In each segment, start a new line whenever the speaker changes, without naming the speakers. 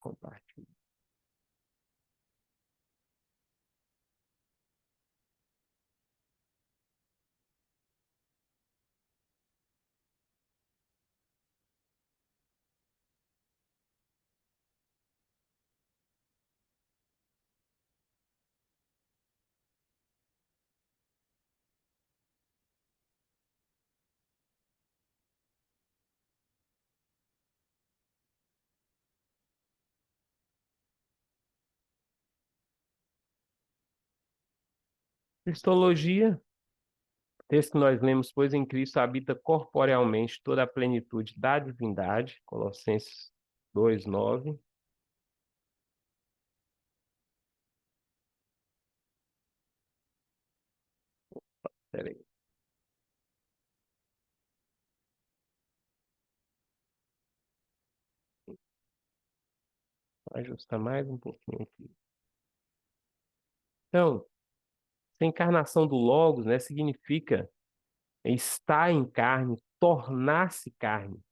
Compartilhe. Cristologia, texto que nós lemos, pois em Cristo habita corporealmente toda a plenitude da divindade, Colossenses 2:9. Peraí, ajustar mais um pouquinho aqui. Então, essa encarnação do Logos, né, significa estar em carne, tornar-se carne.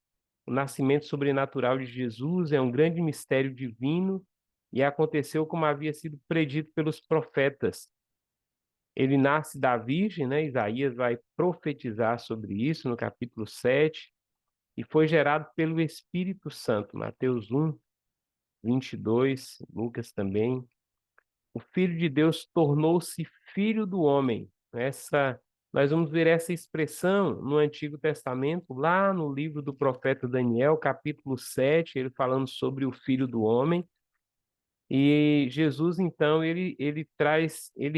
O nascimento sobrenatural de Jesus é um grande mistério divino e aconteceu como havia sido predito pelos profetas. Ele nasce da Virgem, né? Isaías vai profetizar sobre isso no capítulo 7, e foi gerado pelo Espírito Santo, Mateus 1:22, Lucas também. O Filho de Deus tornou-se filho do homem. Nós vamos ver essa expressão no Antigo Testamento, lá no livro do profeta Daniel, capítulo 7, ele falando sobre o Filho do homem. E Jesus, então, ele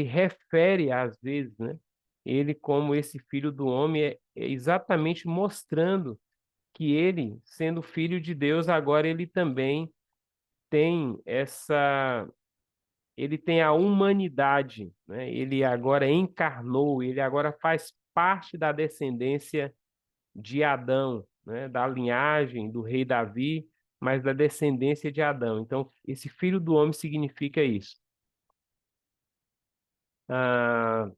refere às vezes, né? Ele como esse Filho do homem é exatamente mostrando que ele, sendo filho de Deus, agora ele também tem ele tem a humanidade, né? Ele agora encarnou, ele agora faz parte da descendência de Adão, né? Da linhagem do rei Davi, mas da descendência de Adão. Então, esse filho do homem significa isso. Ah,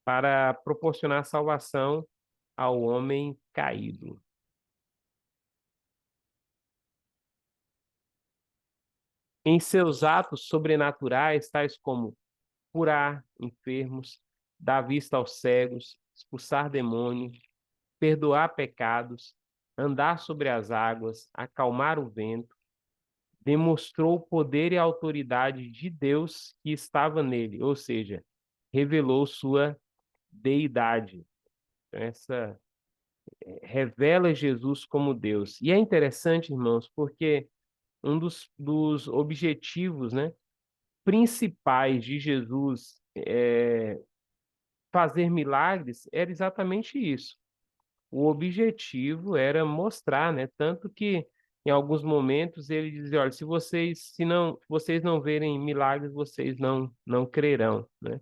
para proporcionar salvação ao homem caído. Em seus atos sobrenaturais, tais como curar enfermos, dar vista aos cegos, expulsar demônios, perdoar pecados, andar sobre as águas, acalmar o vento, demonstrou o poder e a autoridade de Deus que estava nele, ou seja, revelou sua deidade. Essa revela Jesus como Deus. E é interessante, irmãos, porque um dos objetivos, né, principais de Jesus fazer milagres era exatamente isso. O objetivo era mostrar, né? Tanto que em alguns momentos ele dizia, olha, se vocês não verem milagres, vocês não crerão, né?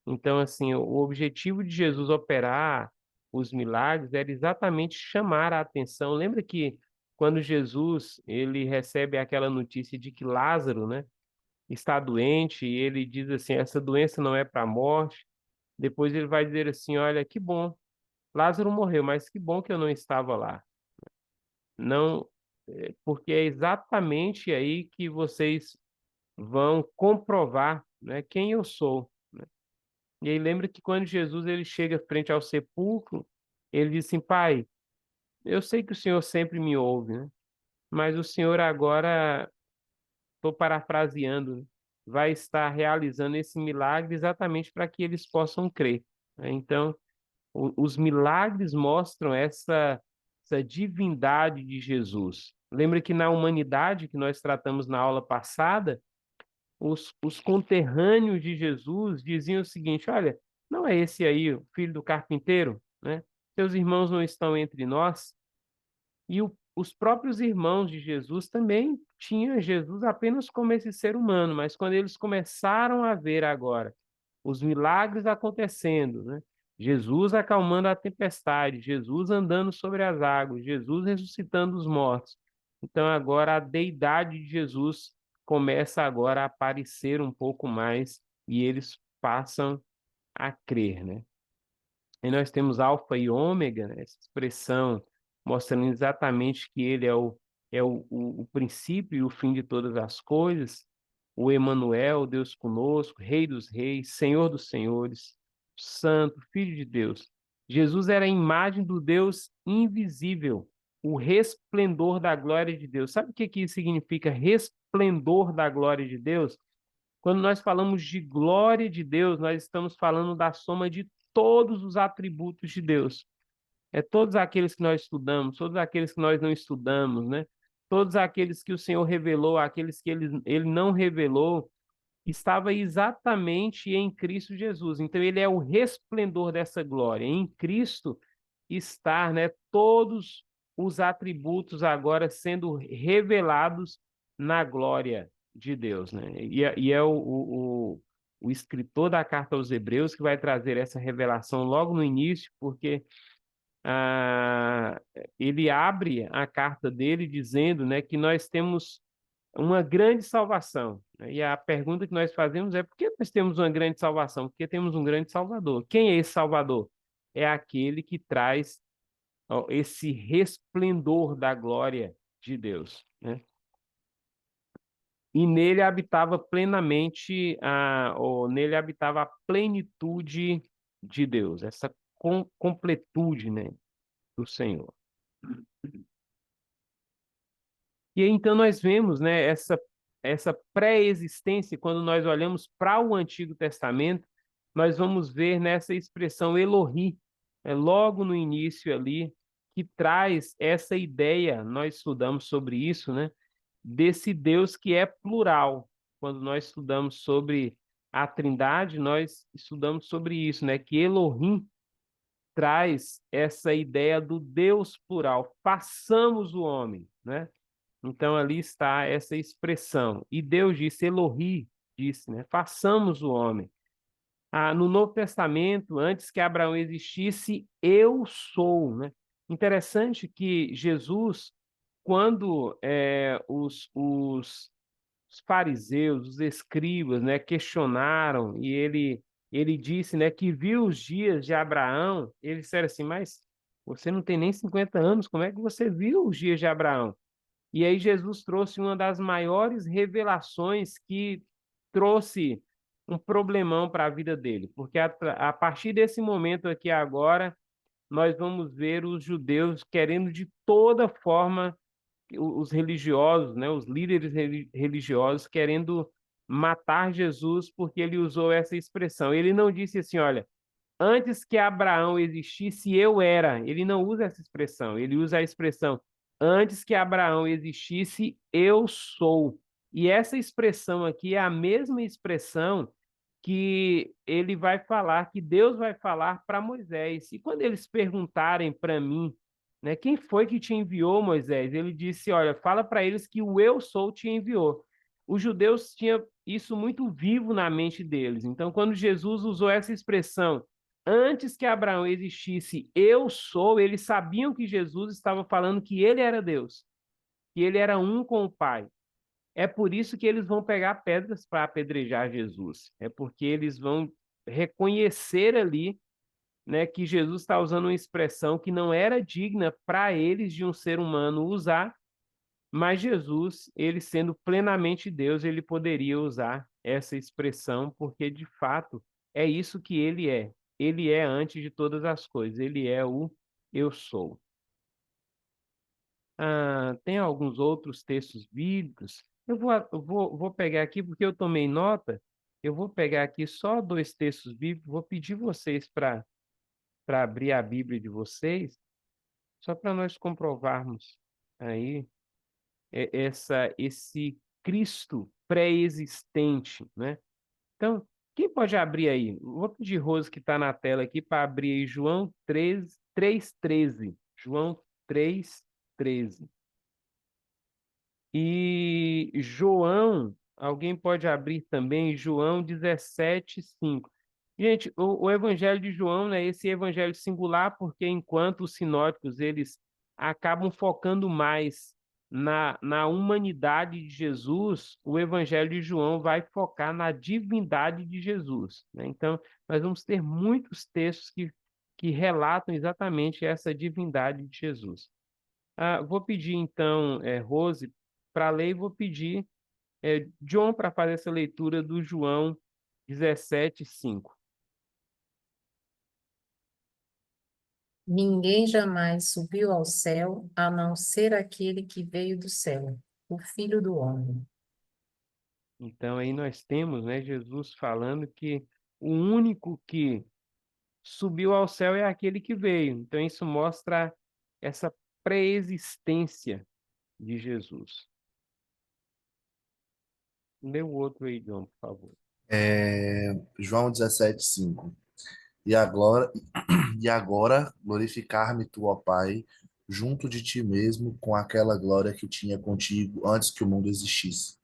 Então, assim, o objetivo de Jesus operar os milagres era exatamente chamar a atenção. Lembra que quando Jesus ele recebe aquela notícia de que Lázaro, né, está doente, e ele diz assim, essa doença não é para a morte. Depois ele vai dizer assim, olha, que bom, Lázaro morreu, mas que bom que eu não estava lá. Não, porque é exatamente aí que vocês vão comprovar, né, quem eu sou. E aí lembra que quando Jesus ele chega frente ao sepulcro, ele diz assim, Pai, eu sei que o Senhor sempre me ouve, né? Mas o Senhor agora, estou parafraseando, né, vai estar realizando esse milagre exatamente para que eles possam crer, né? Então, os milagres mostram essa divindade de Jesus. Lembra que na humanidade que nós tratamos na aula passada, os conterrâneos de Jesus diziam o seguinte: olha, não é esse aí o filho do carpinteiro, né? Seus irmãos não estão entre nós. E os próprios irmãos de Jesus também tinham Jesus apenas como esse ser humano, mas quando eles começaram a ver agora os milagres acontecendo, né? Jesus acalmando a tempestade, Jesus andando sobre as águas, Jesus ressuscitando os mortos. Então agora a deidade de Jesus começa agora a aparecer um pouco mais e eles passam a crer, né? E nós temos alfa e ômega, né? Essa expressão mostrando exatamente que ele é é o princípio e o fim de todas as coisas, o Emanuel, Deus conosco, Rei dos Reis, Senhor dos Senhores, Santo, Filho de Deus. Jesus era a imagem do Deus invisível, o resplendor da glória de Deus. Sabe o que que significa resplendor da glória de Deus? Quando nós falamos de glória de Deus, nós estamos falando da soma de todos os atributos de Deus. É todos aqueles que nós estudamos, todos aqueles que nós não estudamos, né? Todos aqueles que o Senhor revelou, aqueles que ele não revelou, estava exatamente em Cristo Jesus. Então, ele é o resplendor dessa glória. Em Cristo está, né, todos os atributos agora sendo revelados na glória de Deus, né? E é o escritor da carta aos Hebreus que vai trazer essa revelação logo no início, porque ah, ele abre a carta dele dizendo, né, que nós temos uma grande salvação, né? E a pergunta que nós fazemos é: por que nós temos uma grande salvação? Porque temos um grande Salvador. Quem é esse Salvador? É aquele que traz, ó, esse resplendor da glória de Deus, né? E nele habitava plenamente, ou nele habitava a plenitude de Deus, essa completude, né, do Senhor. E aí, então nós vemos, né, essa pré-existência, quando nós olhamos para o Antigo Testamento, nós vamos ver nessa expressão Elohi, logo no início ali, que traz essa ideia, nós estudamos sobre isso, né, desse Deus que é plural. Quando nós estudamos sobre a Trindade, nós estudamos sobre isso, né, que Elohim traz essa ideia do Deus plural. Façamos o homem, né? Então ali está essa expressão. E Deus disse, Elohi disse, né? Façamos o homem. No Novo Testamento, antes que Abraão existisse, eu sou, né? Interessante que Jesus, quando os fariseus, os escribas, né, questionaram e ele disse, né, que viu os dias de Abraão, eles disseram assim, mas você não tem nem 50 anos, como é que você viu os dias de Abraão? E aí Jesus trouxe uma das maiores revelações que trouxe um problemão para a vida dele, porque a partir desse momento aqui agora, nós vamos ver os judeus querendo de toda forma, os religiosos, né, os líderes religiosos querendo matar Jesus porque ele usou essa expressão. Ele não disse assim, olha, antes que Abraão existisse, eu era. Ele não usa essa expressão, ele usa a expressão antes que Abraão existisse, eu sou. E essa expressão aqui é a mesma expressão que ele vai falar, que Deus vai falar para Moisés. E quando eles perguntarem para mim, né, quem foi que te enviou, Moisés? Ele disse, olha, fala para eles que o eu sou te enviou. Os judeus tinham isso muito vivo na mente deles. Então, quando Jesus usou essa expressão, antes que Abraão existisse, eu sou, eles sabiam que Jesus estava falando que ele era Deus, que ele era um com o Pai. É por isso que eles vão pegar pedras para apedrejar Jesus. É porque eles vão reconhecer ali, né, que Jesus está usando uma expressão que não era digna para eles de um ser humano usar, mas Jesus, ele sendo plenamente Deus, ele poderia usar essa expressão, porque de fato é isso que ele é. Ele é antes de todas as coisas, ele é o eu sou. Tem alguns outros textos bíblicos. Eu vou pegar aqui, porque eu tomei nota, eu vou pegar aqui só dois textos bíblicos, vou pedir vocês para abrir a Bíblia de vocês, só para nós comprovarmos aí esse Cristo pré-existente, né? Então, quem pode abrir aí? Vou pedir Rose, que está na tela aqui, para abrir aí João 3:13. João 3:13. E João, alguém pode abrir também, João 17:5. Gente, o Evangelho de João, né, esse evangelho singular, porque enquanto os sinóticos, eles acabam focando mais na humanidade de Jesus, o Evangelho de João vai focar na divindade de Jesus, né? Então, nós vamos ter muitos textos que relatam exatamente essa divindade de Jesus. Vou pedir, então, Rose, para ler e vou pedir John para fazer essa leitura do João 17:5.
Ninguém jamais subiu ao céu, a não ser aquele que veio do céu, o Filho do Homem.
Então, aí nós temos, né, Jesus falando que o único que subiu ao céu é aquele que veio. Então, isso mostra essa pré-existência de Jesus. Lê o outro aí, John, por favor.
João 17:5. E agora, e agora glorificar-me tu, ó Pai, junto de ti mesmo, com aquela glória que tinha contigo antes que o mundo existisse.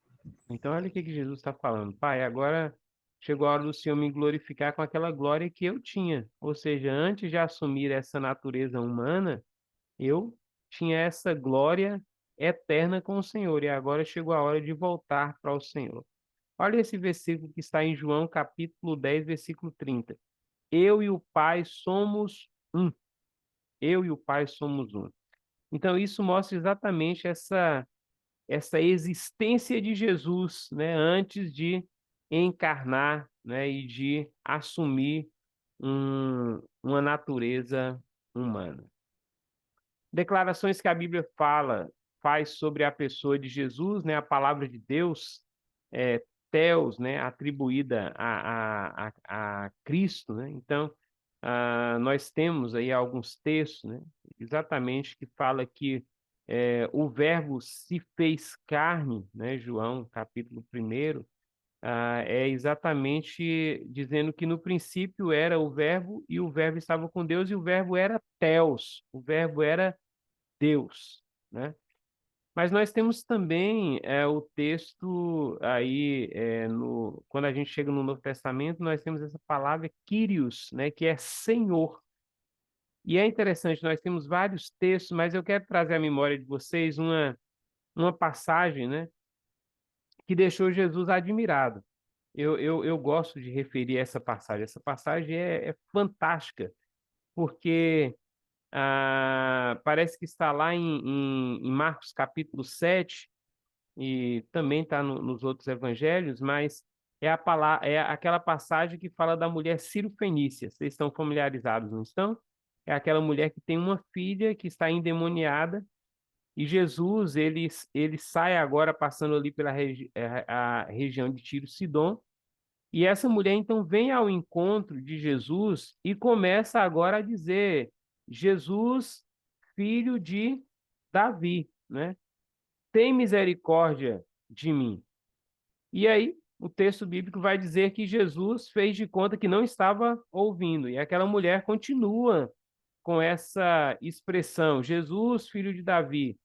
Então, olha o que que Jesus está falando. Pai, agora chegou a hora do Senhor me glorificar com aquela glória que eu tinha. Ou seja, antes de assumir essa natureza humana, eu tinha essa glória eterna com o Senhor. E agora chegou a hora de voltar para o Senhor. Olha esse versículo que está em João, capítulo 10, versículo 30. Eu e o Pai somos um. Eu e o Pai somos um. Então, isso mostra exatamente essa existência de Jesus, né, antes de encarnar, né, e de assumir uma natureza humana. Declarações que a Bíblia faz sobre a pessoa de Jesus, né, a palavra de Deus, Theos, né, atribuída a Cristo, né? Então, nós temos aí alguns textos, né, exatamente que fala que o Verbo se fez carne, né, João, capítulo 1, é exatamente dizendo que no princípio era o Verbo e o Verbo estava com Deus e o Verbo era Theos, o Verbo era Deus, né? Mas nós temos também o texto aí, quando a gente chega no Novo Testamento, nós temos essa palavra Kyrios, né, que é Senhor. E é interessante, nós temos vários textos, mas eu quero trazer à memória de vocês uma passagem, né, que deixou Jesus admirado. Eu gosto de referir essa passagem. Essa passagem é fantástica, porque parece que está lá em Marcos capítulo 7 e também está nos outros evangelhos, mas é aquela passagem que fala da mulher Ciro-fenícia. Vocês estão familiarizados, não estão? É aquela mulher que tem uma filha que está endemoniada e Jesus, ele sai agora passando ali pela a região de Tiro-Sidom e essa mulher então vem ao encontro de Jesus e começa agora a dizer: Jesus, filho de Davi, né? Tem misericórdia de mim. E aí, o texto bíblico vai dizer que Jesus fez de conta que não estava ouvindo. E aquela mulher continua com essa expressão: Jesus, filho de Davi,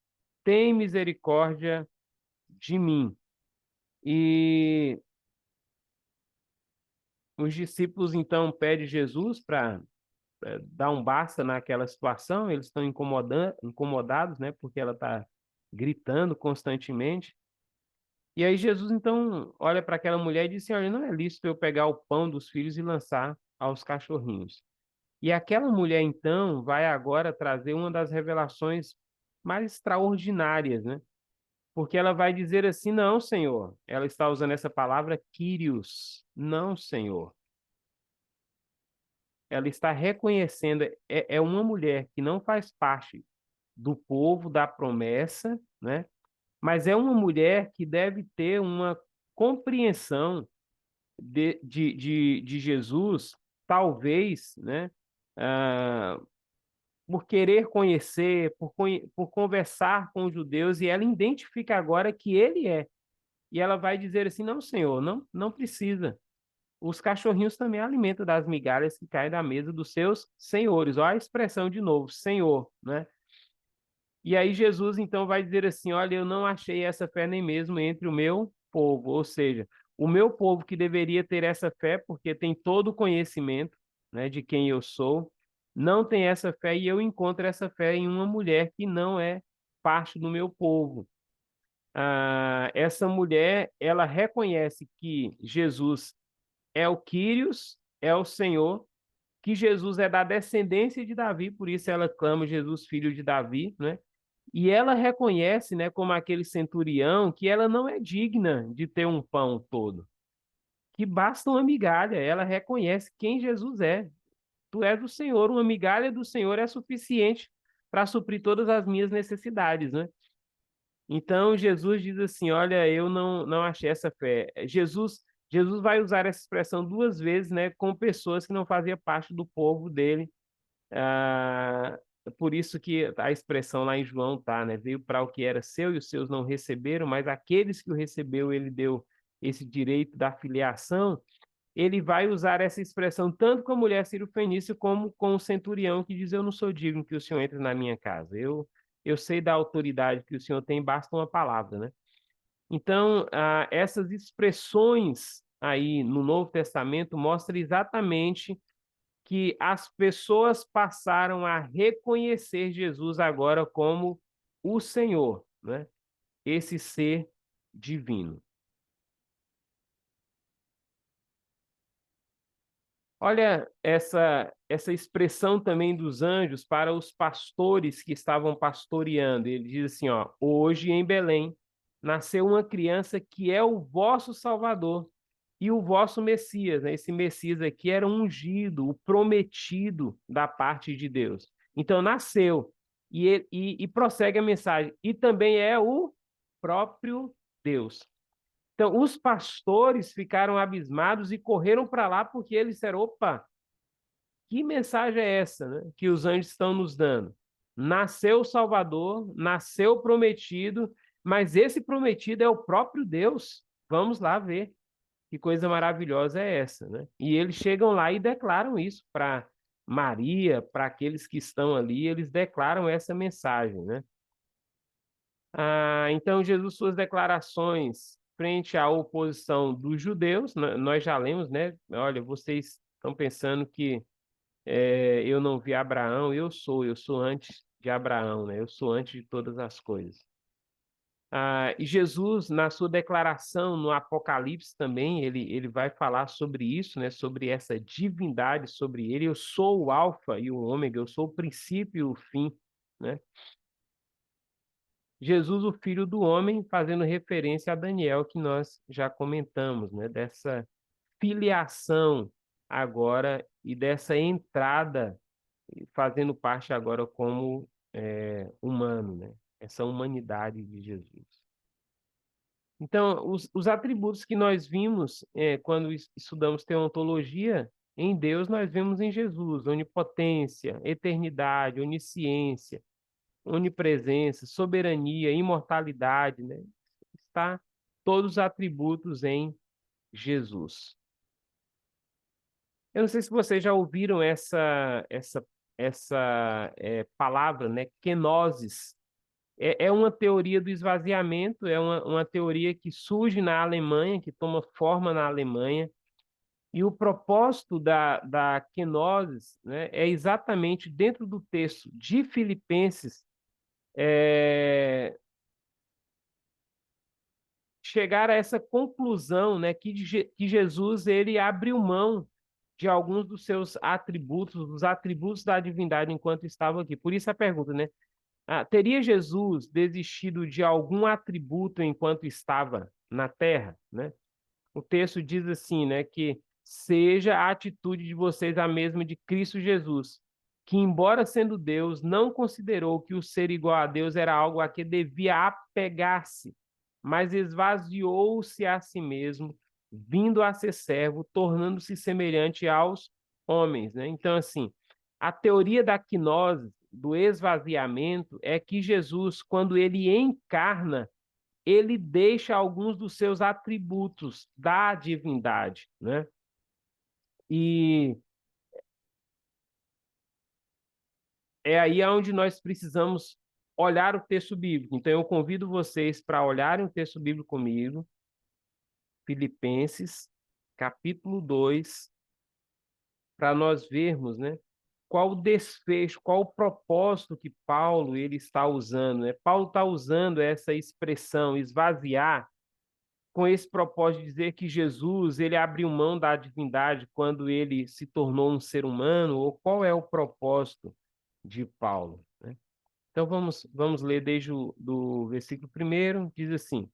tem misericórdia de mim. E os discípulos então pedem Jesus para dar um basta naquela situação, eles estão incomodados, né, porque ela está gritando constantemente. E aí Jesus então olha para aquela mulher e diz assim: olha, não é lícito eu pegar o pão dos filhos e lançar aos cachorrinhos. E aquela mulher então vai agora trazer uma das revelações mais extraordinárias, né? Porque ela vai dizer assim: não, Senhor. Ela está usando essa palavra Kyrios. Não, Senhor. Ela está reconhecendo, é uma mulher que não faz parte do povo da promessa, né? Mas é uma mulher que deve ter uma compreensão de Jesus, talvez, né? Ah, por querer conhecer, por conversar com os judeus, e ela identifica agora que ele é. E ela vai dizer assim: não, Senhor, não precisa. Os cachorrinhos também alimentam das migalhas que caem da mesa dos seus senhores. Olha a expressão de novo, Senhor, né? E aí Jesus então vai dizer assim: olha, eu não achei essa fé nem mesmo entre o meu povo, ou seja, o meu povo que deveria ter essa fé porque tem todo o conhecimento, né, de quem eu sou, não tem essa fé e eu encontro essa fé em uma mulher que não é parte do meu povo. Essa mulher, ela reconhece que Jesus é o Quírios, é o Senhor, que Jesus é da descendência de Davi, por isso ela clama Jesus, filho de Davi, né? E ela reconhece, né, como aquele centurião, que ela não é digna de ter um pão todo, que basta uma migalha. Ela reconhece quem Jesus é. Tu és o Senhor, uma migalha do Senhor é suficiente para suprir todas as minhas necessidades, né? Então Jesus diz assim: olha, eu não achei essa fé. Jesus vai usar essa expressão duas vezes, né, com pessoas que não faziam parte do povo dele. Ah, por isso que a expressão lá em João tá, né? Veio para o que era seu e os seus não receberam, mas aqueles que o recebeu, ele deu esse direito da filiação. Ele vai usar essa expressão tanto com a mulher sírio-fenícia como com o centurião que diz: eu não sou digno que o Senhor entre na minha casa. Eu sei da autoridade que o Senhor tem, basta uma palavra, né? Então, essas expressões aí no Novo Testamento mostram exatamente que as pessoas passaram a reconhecer Jesus agora como o Senhor, né? Esse ser divino. Olha essa expressão também dos anjos para os pastores que estavam pastoreando. Ele diz assim, ó: hoje em Belém nasceu uma criança que é o vosso Salvador e o vosso Messias, né? Esse Messias aqui era um ungido, o prometido da parte de Deus. Então nasceu e prossegue a mensagem. E também é o próprio Deus. Então, os pastores ficaram abismados e correram para lá porque eles disseram: opa, que mensagem é essa, né, que os anjos estão nos dando? Nasceu o Salvador, nasceu o prometido, mas esse prometido é o próprio Deus. Vamos lá ver que coisa maravilhosa é essa, né? E eles chegam lá e declaram isso para Maria, para aqueles que estão ali, eles declaram essa mensagem, né? Então, Jesus, suas declarações frente à oposição dos judeus, nós já lemos, né? Olha, vocês estão pensando que eu não vi Abraão, eu sou antes de Abraão, né? Eu sou antes de todas as coisas. E Jesus, na sua declaração no Apocalipse também, ele vai falar sobre isso, né? Sobre essa divindade sobre ele. Eu sou o Alfa e o Ômega, eu sou o princípio e o fim, né? Jesus, o Filho do Homem, fazendo referência a Daniel, que nós já comentamos, né? Dessa filiação agora e dessa entrada, fazendo parte agora como humano, né? Essa humanidade de Jesus. Então, os atributos que nós vimos quando estudamos teontologia, em Deus nós vemos em Jesus: onipotência, eternidade, onisciência, onipresença, soberania, imortalidade, né? Está todos os atributos em Jesus. Eu não sei se vocês já ouviram essa palavra, né? Kenosis. É uma teoria do esvaziamento, é uma teoria que surge na Alemanha, que toma forma na Alemanha. E o propósito da kenosis, né, é exatamente dentro do texto de Filipenses, chegar a essa conclusão, né, que Jesus ele abriu mão de alguns dos seus atributos, os atributos da divindade enquanto estava aqui. Por isso a pergunta, né? Teria Jesus desistido de algum atributo enquanto estava na terra, né? O texto diz assim, né, que seja a atitude de vocês a mesma de Cristo Jesus, que embora sendo Deus, não considerou que o ser igual a Deus era algo a que devia apegar-se, mas esvaziou-se a si mesmo, vindo a ser servo, tornando-se semelhante aos homens, né? Então, assim, a teoria da quinose, do esvaziamento, é que Jesus, quando ele encarna, ele deixa alguns dos seus atributos da divindade, né? E é aí onde nós precisamos olhar o texto bíblico. Então, eu convido vocês para olharem o texto bíblico comigo, Filipenses, capítulo 2, para nós vermos, né, qual o desfecho, qual o propósito que Paulo ele está usando, né? Paulo está usando essa expressão, esvaziar, com esse propósito de dizer que Jesus ele abriu mão da divindade quando ele se tornou um ser humano, ou qual é o propósito de Paulo, né? Então vamos ler desde do versículo 1, diz assim: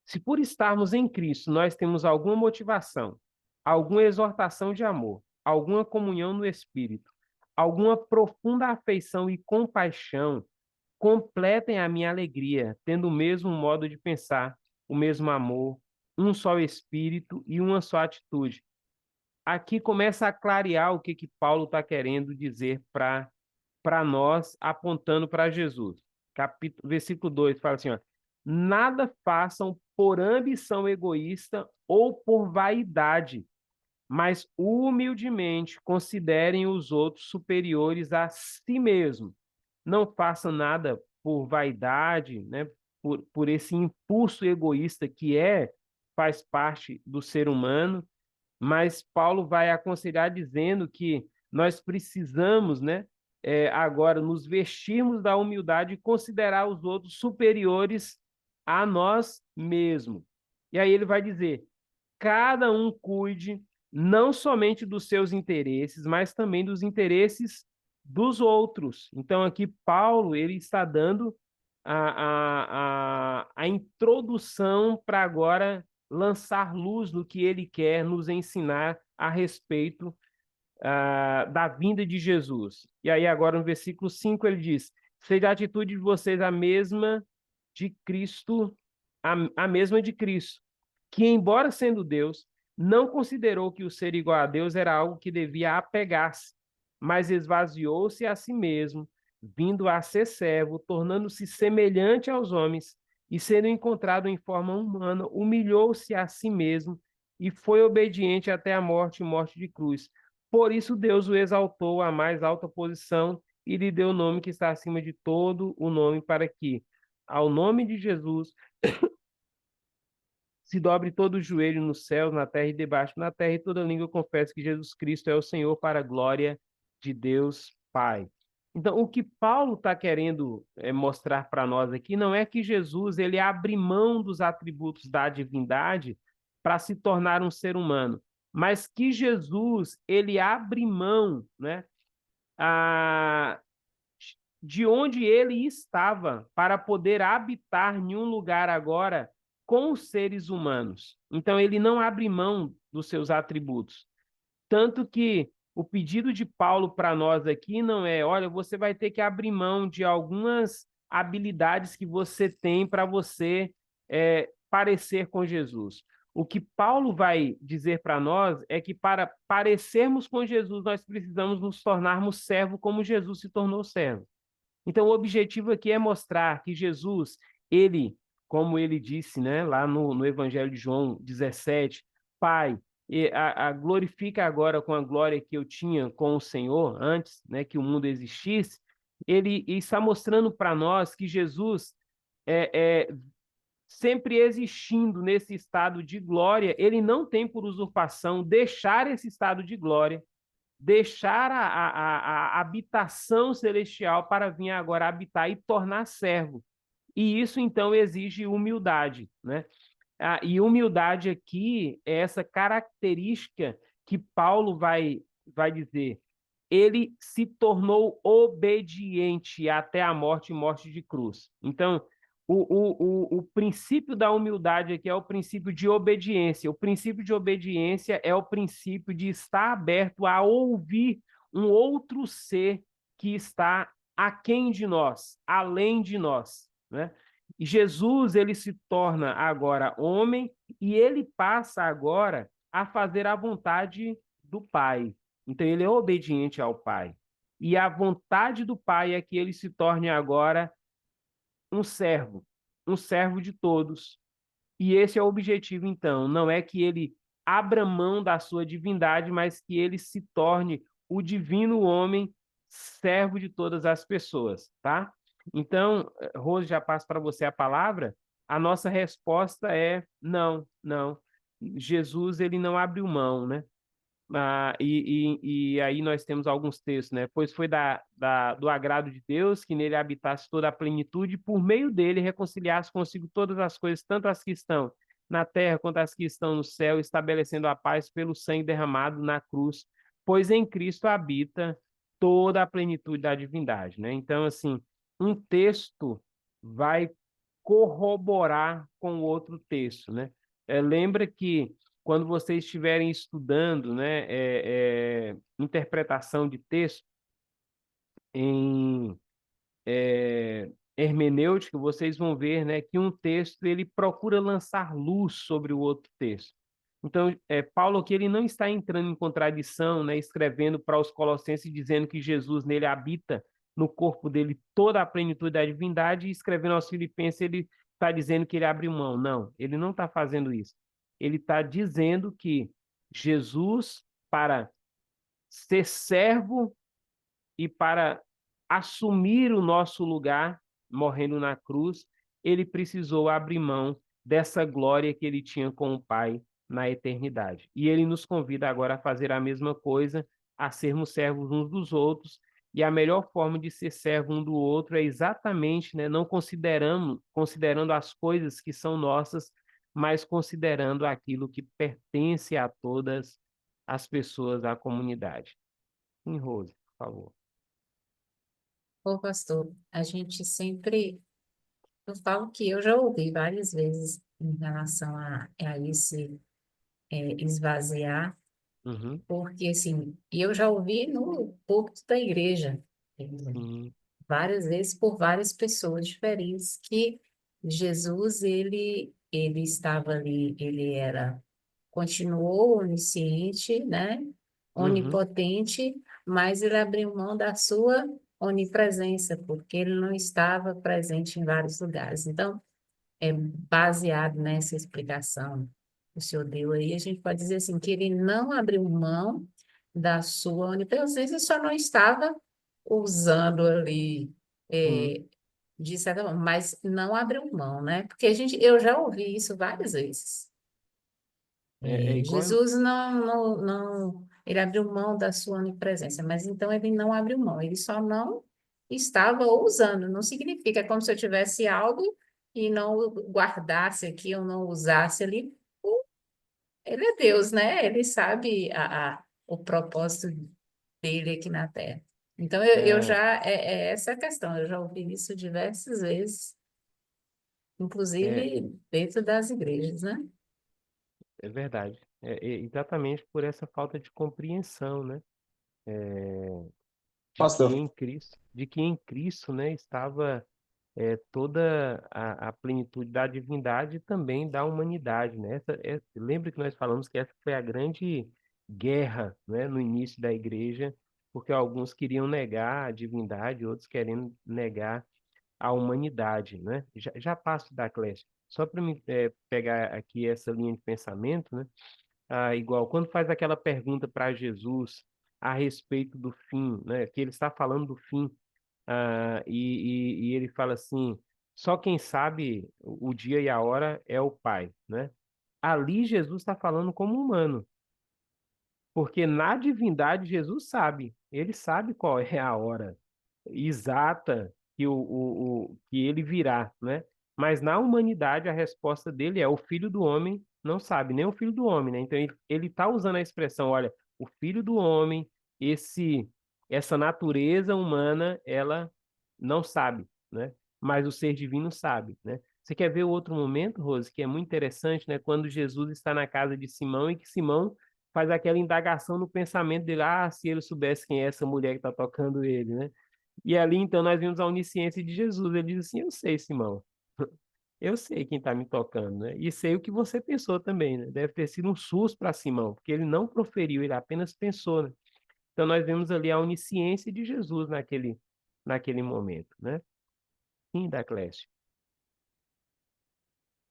se por estarmos em Cristo nós temos alguma motivação, alguma exortação de amor, alguma comunhão no Espírito, alguma profunda afeição e compaixão, completem a minha alegria, tendo o mesmo modo de pensar, o mesmo amor, um só Espírito e uma só atitude. Aqui começa a clarear o que Paulo está querendo dizer para nós, apontando para Jesus. Versículo 2 fala assim, ó, nada façam por ambição egoísta ou por vaidade, mas humildemente considerem os outros superiores a si mesmo. Não façam nada por vaidade, né? Por esse impulso egoísta faz parte do ser humano, mas Paulo vai aconselhar dizendo que nós precisamos, né, agora nos vestirmos da humildade e considerar os outros superiores a nós mesmos. E aí ele vai dizer: cada um cuide não somente dos seus interesses, mas também dos interesses dos outros. Então aqui Paulo ele está dando a introdução para agora lançar luz no que ele quer nos ensinar a respeito da vinda de Jesus. E aí agora no versículo 5 ele diz: seja a atitude de vocês a mesma de Cristo, a mesma de Cristo, que embora sendo Deus, não considerou que o ser igual a Deus era algo que devia apegar-se, mas esvaziou-se a si mesmo, vindo a ser servo, tornando-se semelhante aos homens, e sendo encontrado em forma humana, humilhou-se a si mesmo e foi obediente até a morte e morte de cruz. Por isso Deus o exaltou à mais alta posição e lhe deu o nome que está acima de todo o nome, para que, ao nome de Jesus, se dobre todo o joelho nos céus, na terra e debaixo na terra, e toda língua confesse que Jesus Cristo é o Senhor, para a glória de Deus Pai. Então, o que Paulo está querendo mostrar para nós aqui não é que Jesus ele abre mão dos atributos da divindade para se tornar um ser humano, mas que Jesus ele abre mão, né, a, de onde ele estava para poder habitar em um lugar agora com os seres humanos. Então, ele não abre mão dos seus atributos. Tanto que o pedido de Paulo para nós aqui não é, olha, você vai ter que abrir mão de algumas habilidades que você tem para você parecer com Jesus. O que Paulo vai dizer para nós é que para parecermos com Jesus, nós precisamos nos tornarmos servo como Jesus se tornou servo. Então, o objetivo aqui é mostrar que Jesus, ele, como ele disse, né, lá no Evangelho de João 17, Pai, glorifica agora com a glória que eu tinha com o Senhor antes, né, que o mundo existisse. Ele está mostrando para nós que Jesus sempre existindo nesse estado de glória, ele não tem por usurpação deixar esse estado de glória, deixar a habitação celestial para vir agora habitar e tornar servo. E isso, então, exige humildade, né? E humildade aqui é essa característica que Paulo vai dizer. Ele se tornou obediente até a morte e morte de cruz. Então, o princípio da humildade aqui é o princípio de obediência. O princípio de obediência é o princípio de estar aberto a ouvir um outro ser que está aquém de nós, além de nós, né? E Jesus, ele se torna agora homem e ele passa agora a fazer a vontade do Pai. Então, ele é obediente ao Pai. E a vontade do Pai é que ele se torne agora um servo de todos. E esse é o objetivo, então. Não é que ele abra mão da sua divindade, mas que ele se torne o divino homem, servo de todas as pessoas, tá? Então, Rose, já passo para você a palavra. A nossa resposta é não, não. Jesus, ele não abriu mão, né? E aí nós temos alguns textos, né? Pois foi do agrado de Deus que nele habitasse toda a plenitude, e por meio dele reconciliasse consigo todas as coisas, tanto as que estão na terra quanto as que estão no céu, estabelecendo a paz pelo sangue derramado na cruz, pois em Cristo habita toda a plenitude da divindade, né? Então, assim, um texto vai corroborar com o outro texto, né? Lembra que quando vocês estiverem estudando, né, interpretação de texto em hermenêutica, vocês vão ver, né, que um texto ele procura lançar luz sobre o outro texto. Então, Paulo aqui ele não está entrando em contradição, né, escrevendo para os Colossenses dizendo que Jesus nele habita no corpo dele toda a plenitude da divindade, e escrevendo aos Filipenses ele está dizendo que ele abriu mão. Não, ele não está fazendo isso. Ele está dizendo que Jesus, para ser servo e para assumir o nosso lugar, morrendo na cruz, ele precisou abrir mão dessa glória que ele tinha com o Pai na eternidade. E ele nos convida agora a fazer a mesma coisa, a sermos servos uns dos outros, e a melhor forma de ser servo um do outro é exatamente, né, não considerando as coisas que são nossas, mas considerando aquilo que pertence a todas as pessoas da comunidade. Em Rose, por favor.
Ô, pastor, a gente sempre, eu falo que eu já ouvi várias vezes em relação a esse esvaziar,
Uhum,
porque assim, eu já ouvi no púlpito da igreja,
sim.
várias vezes por várias pessoas diferentes, que Jesus, ele estava ali, ele era, continuou onisciente, né?
Uhum,
Onipotente, mas ele abriu mão da sua onipresença, porque ele não estava presente em vários lugares. Então, baseado nessa explicação que o senhor deu aí, a gente pode dizer assim, que ele não abriu mão da sua onipresença, só não estava usando ali,
sim.
de certa forma, mas não abriu mão, né? Porque eu já ouvi isso várias vezes.
É igual.
Jesus ele abriu mão da sua onipresença, mas então ele não abriu mão, ele só não estava usando, não significa como se eu tivesse algo e não guardasse aqui ou não usasse ali. Ele é Deus, né? Ele sabe o propósito dele aqui na Terra. Então eu
É,
já, é essa a questão, eu já ouvi isso diversas vezes,
é,
inclusive dentro das igrejas, né?
é verdade. É exatamente por essa falta de compreensão, né?
Pastor,
De que em Cristo, né, estava toda a plenitude da divindade e também da humanidade, né? Lembra que nós falamos que essa foi a grande guerra, né, no início da igreja, porque alguns queriam negar a divindade, outros querendo negar a humanidade, né? Já passo da Clécia. Só para me pegar aqui essa linha de pensamento, né? Igual quando faz aquela pergunta para Jesus a respeito do fim, né? Que ele está falando do fim, e ele fala assim: só quem sabe o dia e a hora é o Pai, né? Ali Jesus está falando como humano, porque na divindade Jesus sabe, ele sabe qual é a hora exata que, que ele virá, né? Mas na humanidade a resposta dele é: o filho do homem não sabe, nem o filho do homem, né? Então ele está usando a expressão: olha, o filho do homem, essa natureza humana, ela não sabe, né? Mas o ser divino sabe, né? Você quer ver o outro momento, Rose, que é muito interessante, né? Quando Jesus está na casa de Simão e que Simão faz aquela indagação no pensamento dele: se ele soubesse quem é essa mulher que está tocando ele, né? E ali, então, nós vimos a onisciência de Jesus. Ele diz assim: eu sei, Simão, eu sei quem está me tocando, né? E sei o que você pensou também, né? Deve ter sido um susto para Simão, porque ele não proferiu, ele apenas pensou, né? Então, nós vemos ali a onisciência de Jesus naquele momento, né? Fim da Clécio.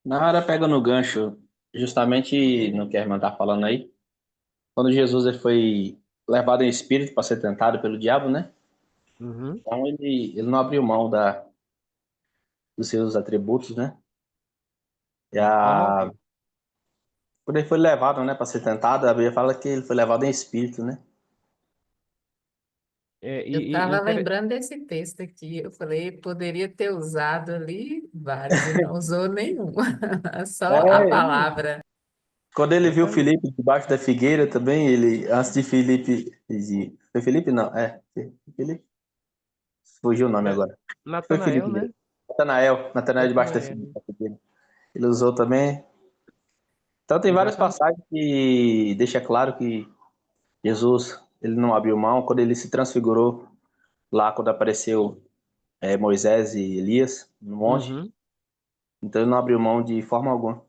na hora pega no gancho, justamente no que a irmã está falando aí, quando Jesus ele foi levado em espírito para ser tentado pelo diabo, né?
Uhum.
Então ele não abriu mão dos seus atributos, né? E
Óbvio.
quando ele foi levado, né, para ser tentado, a Bíblia fala que ele foi levado em espírito, né?
É,
Eu estava
inter...
lembrando desse texto aqui. Eu falei, poderia ter usado ali vários e não usou nenhum, só a
É,
palavra.
quando ele viu
Exatamente.
Filipe debaixo da figueira também, ele, antes de Filipe, foi Filipe? Não, Filipe? Fugiu o nome
É,
agora. Foi o filho
Natanael,
dele.
né?
Natanael debaixo da
Natanael.
figueira. Ele usou também. Então tem várias
Exatamente.
passagens que deixa claro que Jesus, ele não abriu mão quando ele se transfigurou lá quando apareceu Moisés e Elias no monte.
Uhum.
Então ele não abriu mão de forma alguma.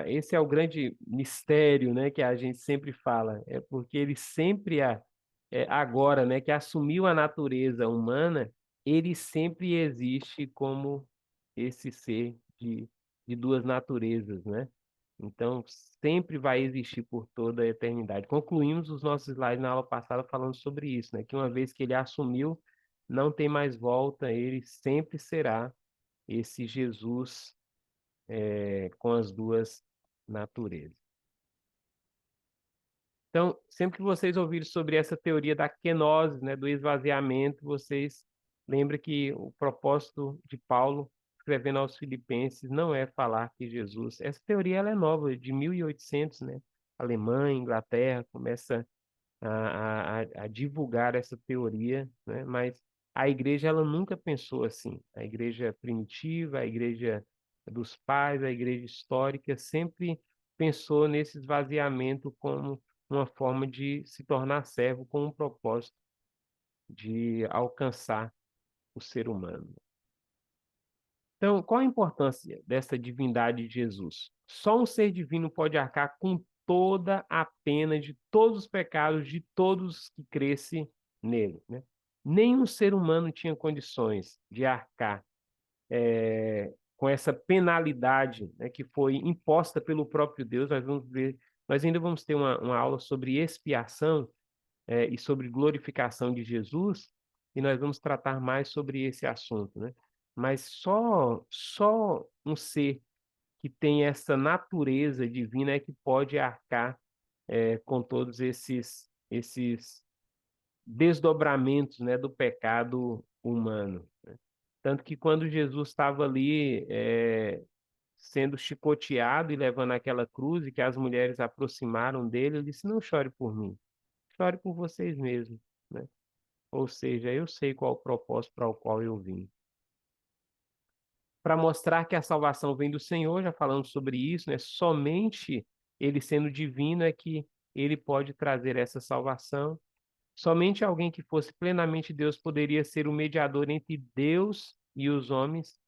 Esse é o grande mistério, né, que a gente sempre fala. É porque ele sempre, agora, né, que assumiu a natureza humana, ele sempre existe como esse ser de duas naturezas, né? Então, sempre vai existir por toda a eternidade. Concluímos os nossos slides na aula passada falando sobre isso, né? Que uma vez que ele assumiu, não tem mais volta, ele sempre será esse Jesus com as duas naturezas. Então, sempre que vocês ouvirem sobre essa teoria da kenosis, né, do esvaziamento, vocês lembrem que o propósito de Paulo, escrevendo aos Filipenses, não é falar que Jesus... Essa teoria ela é nova, de 1800, né? Alemanha, Inglaterra, começa a divulgar essa teoria, né? Mas a igreja ela nunca pensou assim. A igreja primitiva, a igreja dos pais, a igreja histórica sempre pensou nesse esvaziamento como uma forma de se tornar servo com um propósito de alcançar o ser humano. Então, qual a importância dessa divindade de Jesus? Só um ser divino pode arcar com toda a pena de todos os pecados de todos que cresce nele, né? Nenhum ser humano tinha condições de arcar com essa penalidade, né, que foi imposta pelo próprio Deus. Nós ainda vamos ter uma aula sobre expiação e sobre glorificação de Jesus, e nós vamos tratar mais sobre esse assunto, né? Mas só um ser que tem essa natureza divina é que pode arcar com todos esses desdobramentos, né, do pecado humano, né? Tanto que quando Jesus estava ali sendo chicoteado e levando aquela cruz, e que as mulheres aproximaram dele, ele disse: não chore por mim, chore por vocês mesmos, né? Ou seja, eu sei qual o propósito para o qual eu vim. Para mostrar que a salvação vem do Senhor, já falamos sobre isso, né? Somente ele sendo divino é que ele pode trazer essa salvação. Somente alguém que fosse plenamente Deus poderia ser o mediador entre Deus e os homens.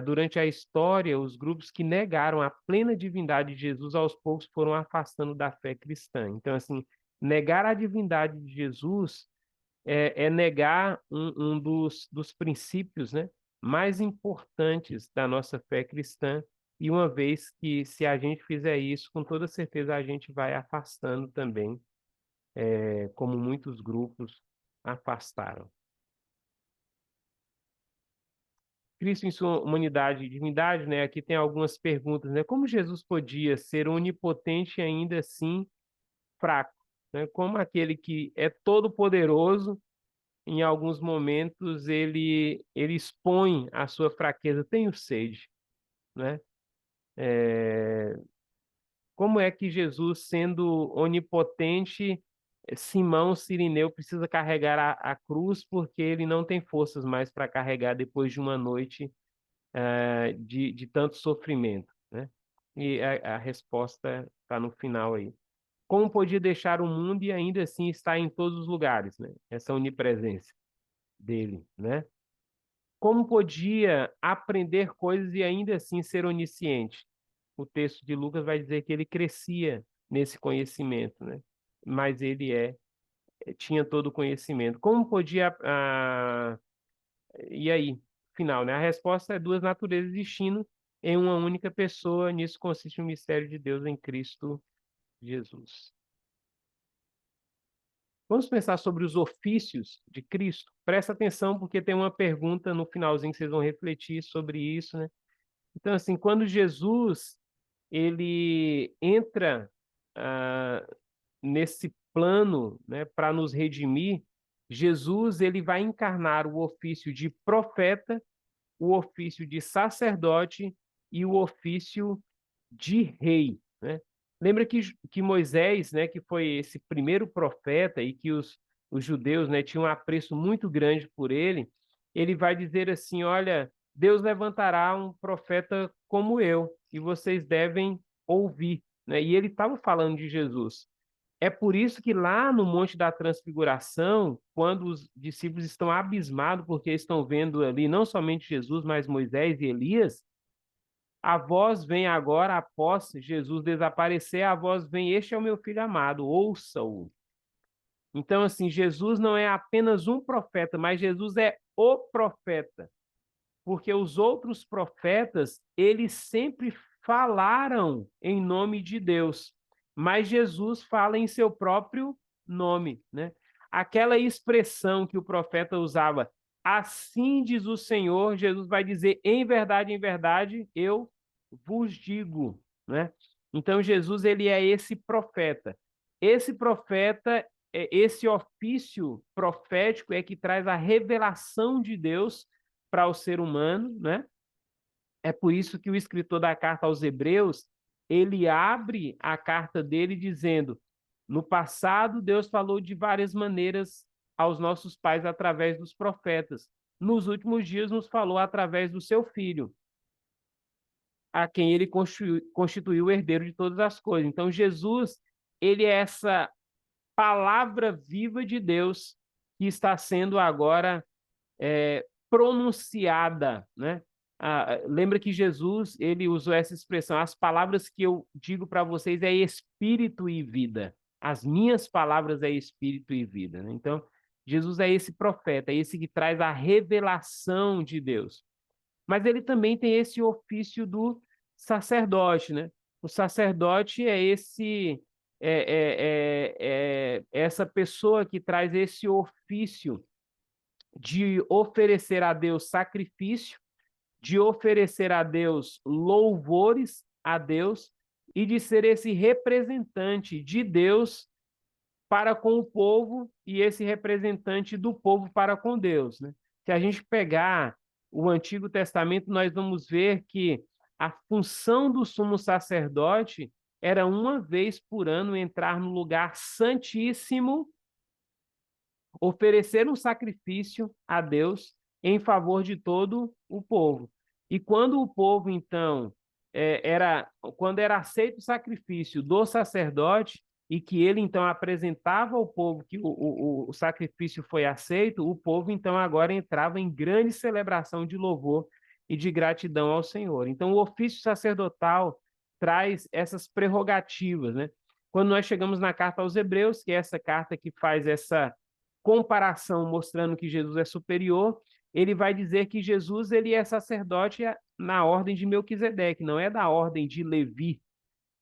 Durante a história, os grupos que negaram a plena divindade de Jesus, aos poucos foram afastando da fé cristã. Então, assim, negar a divindade de Jesus é negar um dos princípios, né, mais importantes da nossa fé cristã, e uma vez que, se a gente fizer isso, com toda certeza a gente vai afastando também, como muitos grupos afastaram. Cristo em sua humanidade e divindade, né? Aqui tem algumas perguntas, né? Como Jesus podia ser onipotente e ainda assim fraco, né? Como aquele que é todo-poderoso, em alguns momentos ele expõe a sua fraqueza. Tenho sede, né? Como é que Jesus, sendo onipotente, Simão Cirineu precisa carregar a cruz porque ele não tem forças mais para carregar depois de uma noite de tanto sofrimento, né? E a resposta está no final aí. Como podia deixar o mundo e ainda assim estar em todos os lugares, né? Essa onipresença dele, né? Como podia aprender coisas e ainda assim ser onisciente? O texto de Lucas vai dizer que ele crescia nesse conhecimento, né? Mas ele tinha todo o conhecimento. Como podia... e aí? Final, né? A resposta é duas naturezas existindo em uma única pessoa. Nisso consiste o mistério de Deus em Cristo Jesus. Vamos pensar sobre os ofícios de Cristo? Presta atenção, porque tem uma pergunta no finalzinho que vocês vão refletir sobre isso, né? Então, assim, quando Jesus ele entra nesse plano, né, para nos redimir, Jesus ele vai encarnar o ofício de profeta, o ofício de sacerdote e o ofício de rei, né? Lembra que Moisés, né, que foi esse primeiro profeta e que os judeus, né, tinham um apreço muito grande por ele vai dizer assim: olha, Deus levantará um profeta como eu, e vocês devem ouvir, né? E ele estava falando de Jesus. É por isso que lá no Monte da Transfiguração, quando os discípulos estão abismados, porque estão vendo ali não somente Jesus, mas Moisés e Elias, a voz vem agora, após Jesus desaparecer, a voz vem: este é o meu filho amado, ouça-o. Então, assim, Jesus não é apenas um profeta, mas Jesus é o profeta, porque os outros profetas, eles sempre falaram em nome de Deus, mas Jesus fala em seu próprio nome, né? Aquela expressão que o profeta usava, assim diz o Senhor, Jesus vai dizer: em verdade, eu vos digo, né? Então Jesus, ele é esse profeta. Esse profeta, esse ofício profético é que traz a revelação de Deus para o ser humano, né? É por isso que o escritor da carta aos Hebreus, ele abre a carta dele dizendo: no passado Deus falou de várias maneiras aos nossos pais através dos profetas. Nos últimos dias nos falou através do seu filho, a quem ele constituiu o herdeiro de todas as coisas. Então Jesus, ele é essa palavra viva de Deus que está sendo agora pronunciada, né? Lembra que Jesus, ele usou essa expressão: as palavras que eu digo para vocês é espírito e vida. As minhas palavras é espírito e vida, né? Então, Jesus é esse profeta, é esse que traz a revelação de Deus. Mas ele também tem esse ofício do sacerdote, né? O sacerdote é essa pessoa que traz esse ofício de oferecer a Deus sacrifício, de oferecer a Deus louvores a Deus e de ser esse representante de Deus para com o povo e esse representante do povo para com Deus, né? Se a gente pegar o Antigo Testamento, nós vamos ver que a função do sumo sacerdote era uma vez por ano entrar no lugar santíssimo, oferecer um sacrifício a Deus em favor de todo o povo. E quando o povo, então, quando era aceito o sacrifício do sacerdote, e que ele, então, apresentava ao povo que o sacrifício foi aceito, o povo, então, agora entrava em grande celebração de louvor e de gratidão ao Senhor. Então, o ofício sacerdotal traz essas prerrogativas, né? Quando nós chegamos na carta aos Hebreus, que é essa carta que faz essa comparação mostrando que Jesus é superior, ele vai dizer que Jesus, ele é sacerdote na ordem de Melquisedeque, não é da ordem de Levi,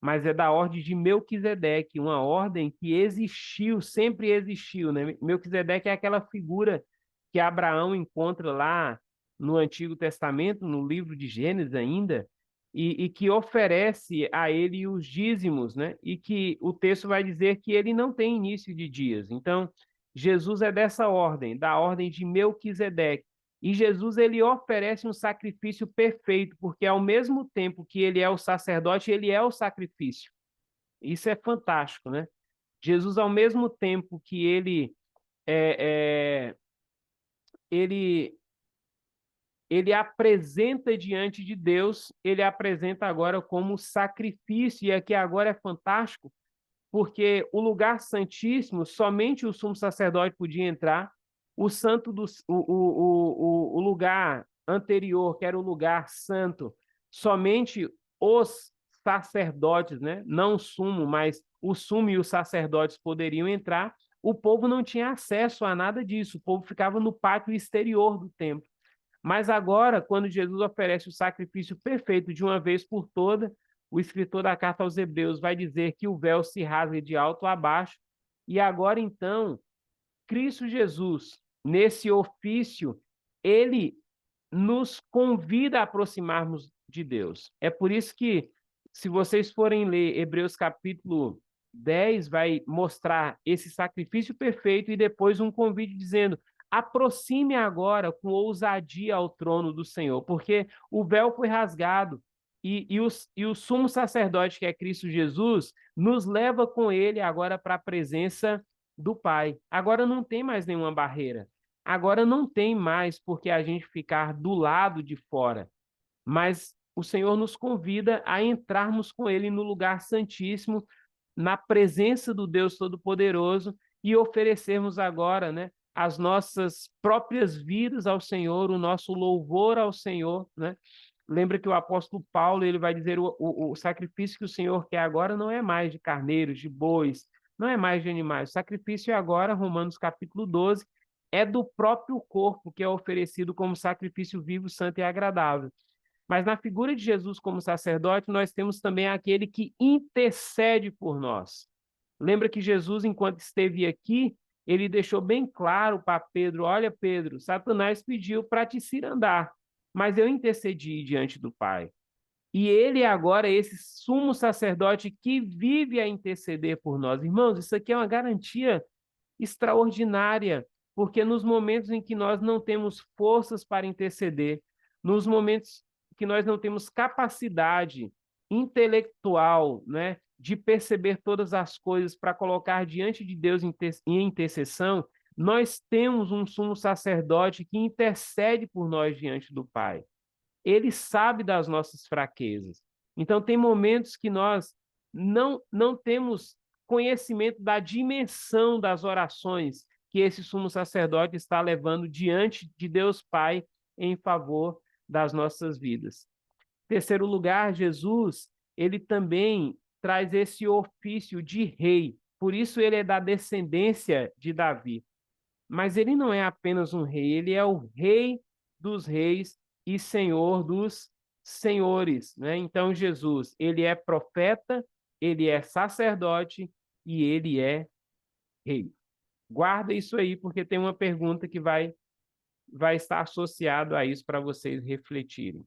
mas é da ordem de Melquisedeque, uma ordem que existiu, sempre existiu, né? Melquisedeque é aquela figura que Abraão encontra lá no Antigo Testamento, no livro de Gênesis ainda, e que oferece a ele os dízimos, né? E que o texto vai dizer que ele não tem início de dias. Então, Jesus é dessa ordem, da ordem de Melquisedeque. E Jesus, ele oferece um sacrifício perfeito, porque ao mesmo tempo que ele é o sacerdote, ele é o sacrifício. Isso é fantástico, né? Jesus, ao mesmo tempo que ele ele apresenta diante de Deus, ele apresenta agora como sacrifício, e aqui agora é fantástico, porque o lugar santíssimo, somente o sumo sacerdote podia entrar, o santo o lugar anterior, que era o lugar santo, somente os sacerdotes, né? Não o sumo, mas o sumo e os sacerdotes poderiam entrar. O povo não tinha acesso a nada disso, o povo ficava no pátio exterior do templo. Mas agora, quando Jesus oferece o sacrifício perfeito de uma vez por toda, o escritor da carta aos Hebreus vai dizer que o véu se rasga de alto a baixo, e agora então, Cristo Jesus, nesse ofício, ele nos convida a aproximarmos de Deus. É por isso que, se vocês forem ler Hebreus capítulo 10, vai mostrar esse sacrifício perfeito e depois um convite dizendo: aproxime agora com ousadia ao trono do Senhor, porque o véu foi rasgado e o sumo sacerdote, que é Cristo Jesus, nos leva com ele agora para a presença do Pai. Agora não tem mais nenhuma barreira. Agora não tem mais porque a gente ficar do lado de fora, mas o Senhor nos convida a entrarmos com Ele no lugar santíssimo, na presença do Deus Todo-Poderoso e oferecermos agora, né, as nossas próprias vidas ao Senhor, o nosso louvor ao Senhor, né? Lembra que o apóstolo Paulo ele vai dizer o sacrifício que o Senhor quer agora não é mais de carneiros, de bois, não é mais de animais. O sacrifício é agora, Romanos capítulo 12, é do próprio corpo que é oferecido como sacrifício vivo, santo e agradável. Mas na figura de Jesus como sacerdote, nós temos também aquele que intercede por nós. Lembra que Jesus, enquanto esteve aqui, ele deixou bem claro para Pedro: olha, Pedro, Satanás pediu para te cirandar, mas eu intercedi diante do Pai. E ele é agora esse sumo sacerdote que vive a interceder por nós. Irmãos, isso aqui é uma garantia extraordinária, porque nos momentos em que nós não temos forças para interceder, nos momentos que nós não temos capacidade intelectual, né, de perceber todas as coisas para colocar diante de Deus em intercessão, nós temos um sumo sacerdote que intercede por nós diante do Pai. Ele sabe das nossas fraquezas. Então, tem momentos que nós não temos conhecimento da dimensão das orações que esse sumo sacerdote está levando diante de Deus Pai em favor das nossas vidas. Em terceiro lugar, Jesus, ele também traz esse ofício de rei. Por isso ele é da descendência de Davi. Mas ele não é apenas um rei, ele é o rei dos reis e senhor dos senhores, né? Então Jesus, ele é profeta, ele é sacerdote e ele é rei. Guarda isso aí porque tem uma pergunta que vai estar associado a isso para vocês refletirem.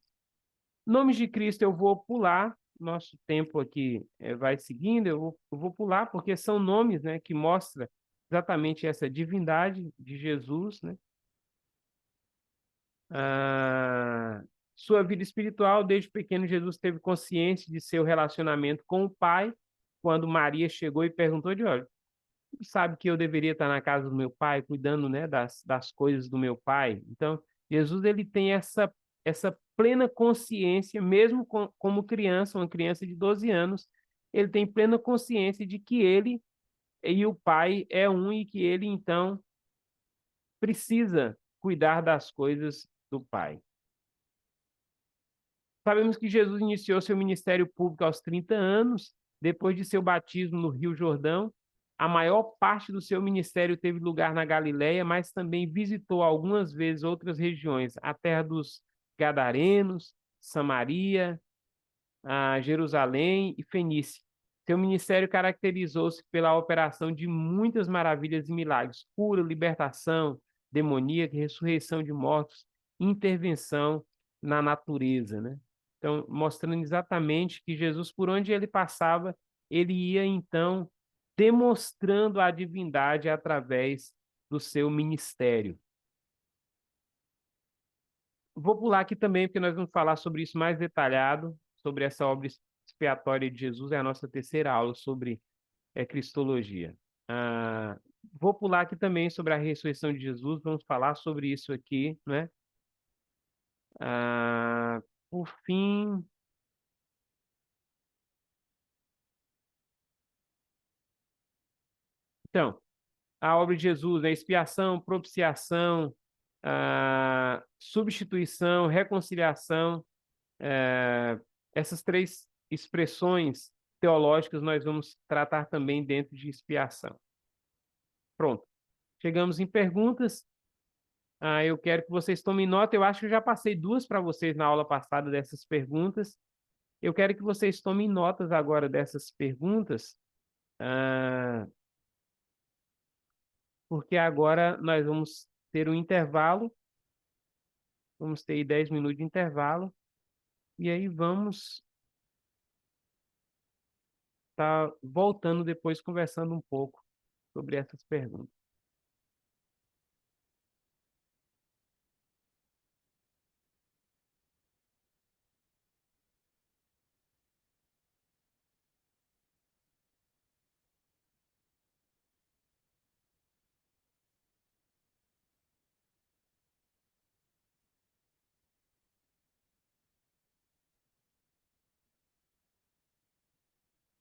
Nomes de Cristo eu vou pular, nosso tempo aqui vai seguindo, eu vou pular porque são nomes, né, que mostram exatamente essa divindade de Jesus, né? Ah, sua vida espiritual, desde pequeno, Jesus teve consciência de seu relacionamento com o Pai, quando Maria chegou e perguntou de olha, sabe que eu deveria estar na casa do meu pai, cuidando, né, das coisas do meu pai. Então, Jesus ele tem essa plena consciência, mesmo como criança, uma criança de 12 anos, ele tem plena consciência de que ele e o pai é um e que ele, então, precisa cuidar das coisas do pai. Sabemos que Jesus iniciou seu ministério público aos 30 anos, depois de seu batismo no Rio Jordão. A maior parte do seu ministério teve lugar na Galiléia, mas também visitou algumas vezes outras regiões, a terra dos Gadarenos, Samaria, a Jerusalém e Fenícia. Seu ministério caracterizou-se pela operação de muitas maravilhas e milagres, cura, libertação demoníaca, ressurreição de mortos, intervenção na natureza, né? Então, mostrando exatamente que Jesus, por onde ele passava, ele ia então demonstrando a divindade através do seu ministério. Vou pular aqui também, porque nós vamos falar sobre isso mais detalhado, sobre essa obra expiatória de Jesus, é a nossa terceira aula sobre Cristologia. Vou pular aqui também sobre a ressurreição de Jesus, vamos falar sobre isso aqui, né? Por fim, então, a obra de Jesus, né? Expiação, propiciação, substituição, reconciliação, essas três expressões teológicas nós vamos tratar também dentro de expiação. Pronto. Chegamos em perguntas. Eu quero que vocês tomem nota. Eu acho que eu já passei duas para vocês na aula passada dessas perguntas. Eu quero que vocês tomem notas agora dessas perguntas, porque agora nós vamos ter um intervalo. Vamos ter 10 minutos de intervalo. E aí vamos estar voltando depois conversando um pouco sobre essas perguntas.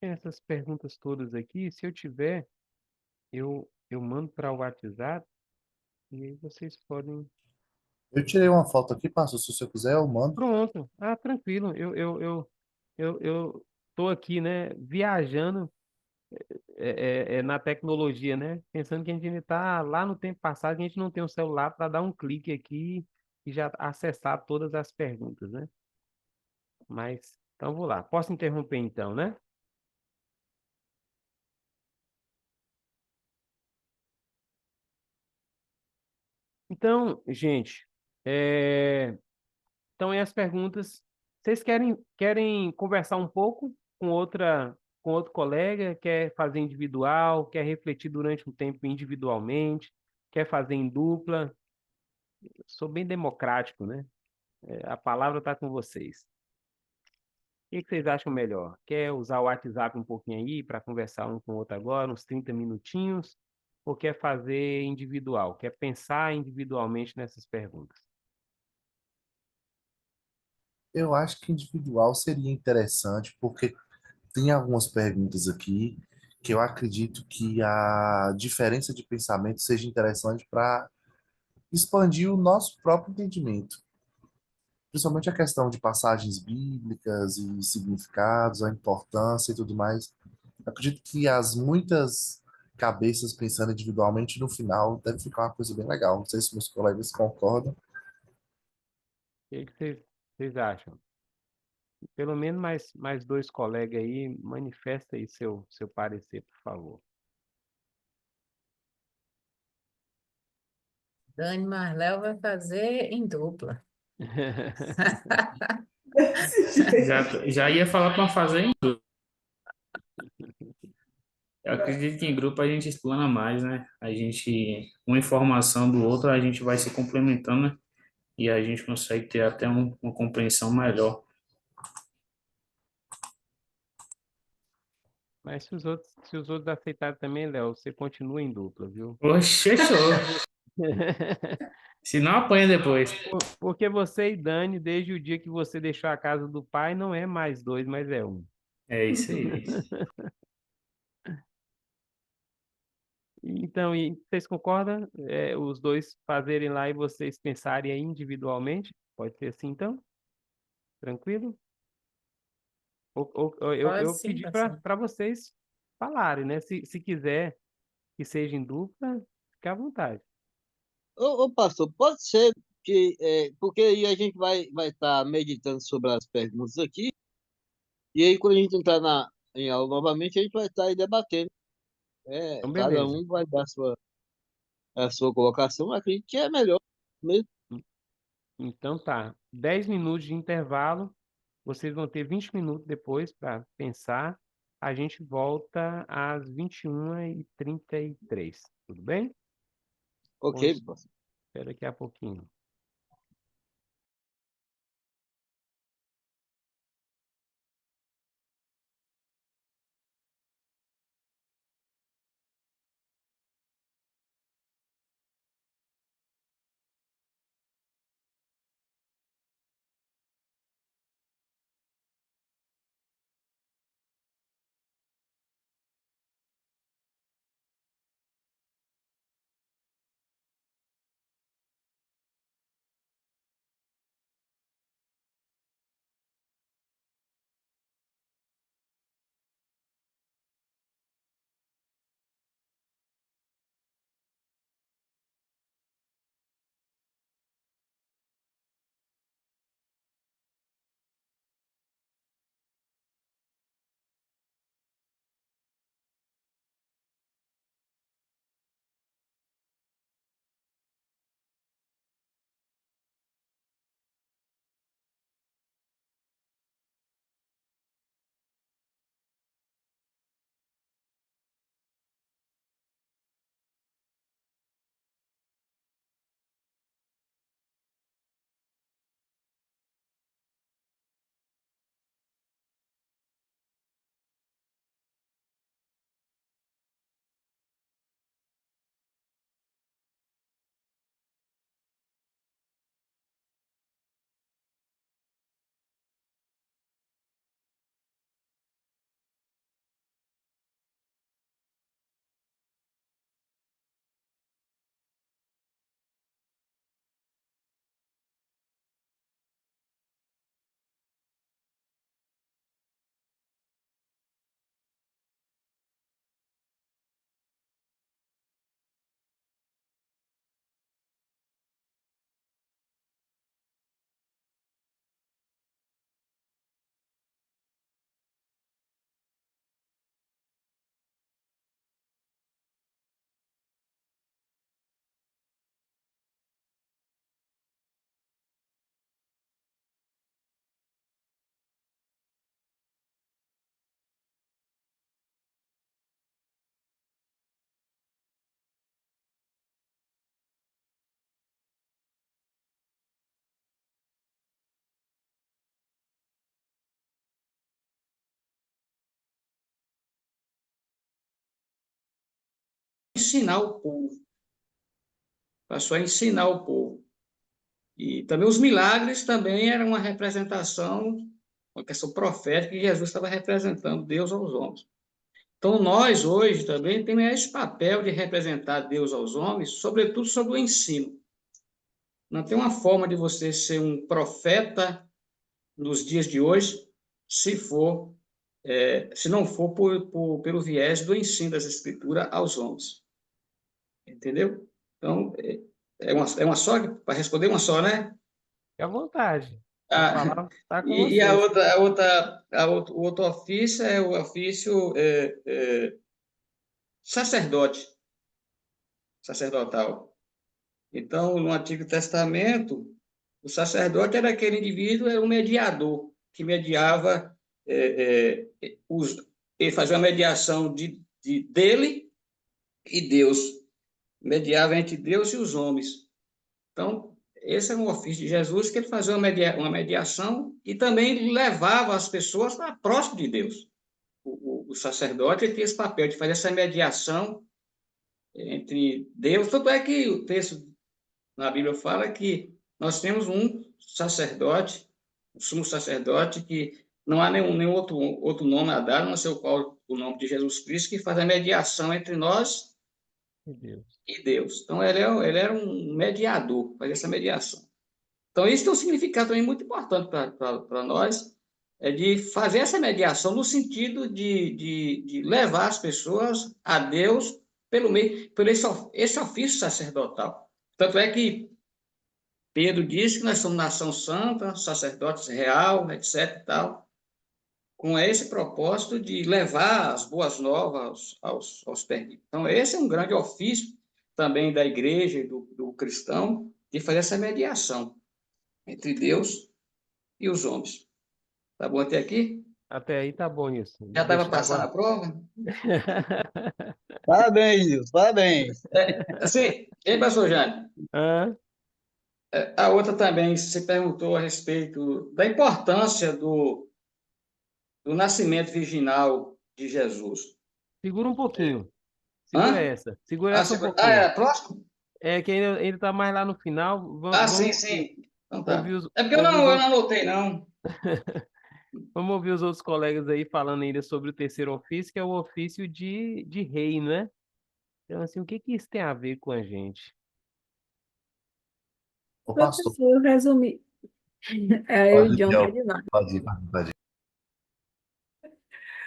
tem essas perguntas todas aqui. Se eu tiver, eu mando para o WhatsApp e aí vocês podem.
Eu tirei uma foto aqui, pastor. Se você quiser, eu mando.
Pronto. Ah, tranquilo. Eu tô aqui, né, viajando na tecnologia, né? Pensando que a gente ainda está lá no tempo passado, que a gente não tem um celular para dar um clique aqui e já acessar todas as perguntas, né? Mas, então vou lá. Posso interromper então, né? Então, gente, é, então as perguntas. Vocês querem conversar um pouco com outro colega? Quer fazer individual? Quer refletir durante um tempo individualmente? Quer fazer em dupla? Sou bem democrático, né? A palavra está com vocês. O que vocês acham melhor? Quer usar o WhatsApp um pouquinho aí para conversar um com o outro agora, uns 30 minutinhos? Ou quer fazer individual? Quer pensar individualmente nessas perguntas?
Eu acho que individual seria interessante, porque tem algumas perguntas aqui que eu acredito que a diferença de pensamento seja interessante para expandir o nosso próprio entendimento. Principalmente a questão de passagens bíblicas e significados, a importância e tudo mais. Acredito que as muitas cabeças pensando individualmente no final deve ficar uma coisa bem legal. Não sei se meus colegas concordam.
O que vocês acham? Pelo menos mais dois colegas aí, manifesta aí seu parecer, por favor.
Dani Marléu vai fazer em dupla.
Já ia falar para fazer em grupo. Eu acredito que em grupo a gente explana mais, né? A gente, uma informação do outro, a gente vai se complementando, né? E a gente consegue ter até uma compreensão melhor.
Mas se os outros aceitarem também, Léo, você continua em dupla, viu?
Oxe, fechou. Se não, apanha depois.
Porque você e Dani, desde o dia que você deixou a casa do pai, não é mais dois, mas é um.
É isso aí.
Então, e vocês concordam? Os dois fazerem lá e vocês pensarem aí individualmente? Pode ser assim, então? Tranquilo?
Pode
Eu
sim,
pedi
pastor.
para vocês falarem, né? Se quiser que seja em dupla, fique à vontade.
Ô, pastor, pode ser que, porque aí a gente vai estar meditando sobre as perguntas aqui, e aí quando a gente entrar em aula novamente, a gente vai estar aí debatendo.
Então,
Cada
beleza.
um vai dar a sua colocação, acredito que é melhor mesmo.
Então tá. 10 minutos de intervalo. Vocês vão ter 20 minutos depois para pensar. A gente volta às 21h33. Tudo bem?
Ok,
Vamos,
pastor.
espera daqui a pouquinho.
ensinar o povo. Passou a ensinar o povo. E também os milagres também eram uma representação, uma questão profética, que Jesus estava representando Deus aos homens. Então, nós hoje também temos esse papel de representar Deus aos homens, sobretudo sobre o ensino. Não tem uma forma de você ser um profeta nos dias de hoje, se não for pelo viés do ensino das Escrituras aos homens. Entendeu? Então, é uma só, para responder uma só, né?
Fique à vontade. A
Ah,
palavra está com
e
você.
o outro ofício é o ofício sacerdote, sacerdotal. Então, no Antigo Testamento, o sacerdote era aquele indivíduo, era um mediador, que mediava, ele fazia uma mediação dele e Deus, mediava entre Deus e os homens. Então, esse é um ofício de Jesus, que ele fazia uma mediação e também levava as pessoas para próximo de Deus. O sacerdote ele tinha esse papel de fazer essa mediação entre Deus. Tanto é que o texto na Bíblia fala que nós temos um sacerdote, um sumo sacerdote, que não há nenhum outro nome a dar, não sei qual o nome de Jesus Cristo, que faz a mediação entre nós
Meu Deus.
e Deus. Então, ele era um mediador, faz essa mediação. Então, isso tem um significado também muito importante para nós, é de fazer essa mediação no sentido de levar as pessoas a Deus por esse ofício sacerdotal. Tanto é que Pedro diz que nós somos nação santa, sacerdotes real, etc. e tal, com esse propósito de levar as boas novas aos perdidos. Então, esse é um grande ofício também da igreja e do cristão, de fazer essa mediação entre Deus e os homens. Tá bom até aqui?
Até aí tá bom isso.
Já estava
Deixar
passando a
agora.
prova?
Parabéns, Deus, parabéns.
Assim, hein, pastor Jane?
Hã?
A outra também, você perguntou a respeito da importância do nascimento virginal de Jesus.
Segura um pouquinho. Segura
Hã?
essa. Segura essa um
É
pouquinho.
a próxima?
É que ainda tá mais lá no final.
Sim,
Vamos
sim. Então
ouvir
tá.
os,
É porque
ouvir os
eu não
outros.
anotei, não.
Vamos ouvir os outros colegas aí falando ainda sobre o terceiro ofício, que é o ofício de rei, né? Então, assim, o que que isso tem a ver com a gente?
Ô, pastor,
Professor, eu resumi. Aí o
pode
John
ir,
vai de lá.
pode ir.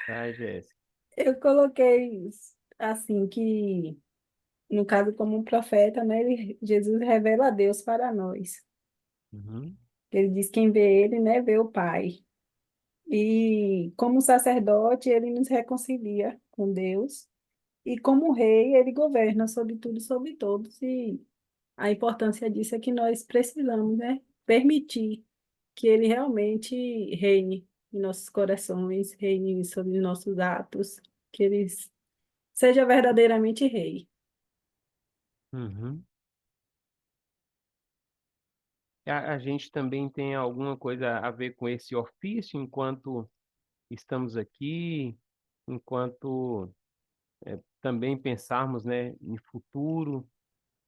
Tá, Jéssica?
Eu coloquei assim que, no caso, como um profeta, né, Jesus revela a Deus para nós.
Uhum.
Ele diz: quem vê ele, né, vê o Pai. E como sacerdote, ele nos reconcilia com Deus. E como rei, ele governa sobre tudo e sobre todos. E a importância disso é que nós precisamos, né, permitir que ele realmente reine em nossos corações, reine sobre nossos atos, que ele seja verdadeiramente rei.
Uhum. A gente também tem alguma coisa a ver com esse ofício enquanto estamos aqui, enquanto também pensarmos, né, em futuro.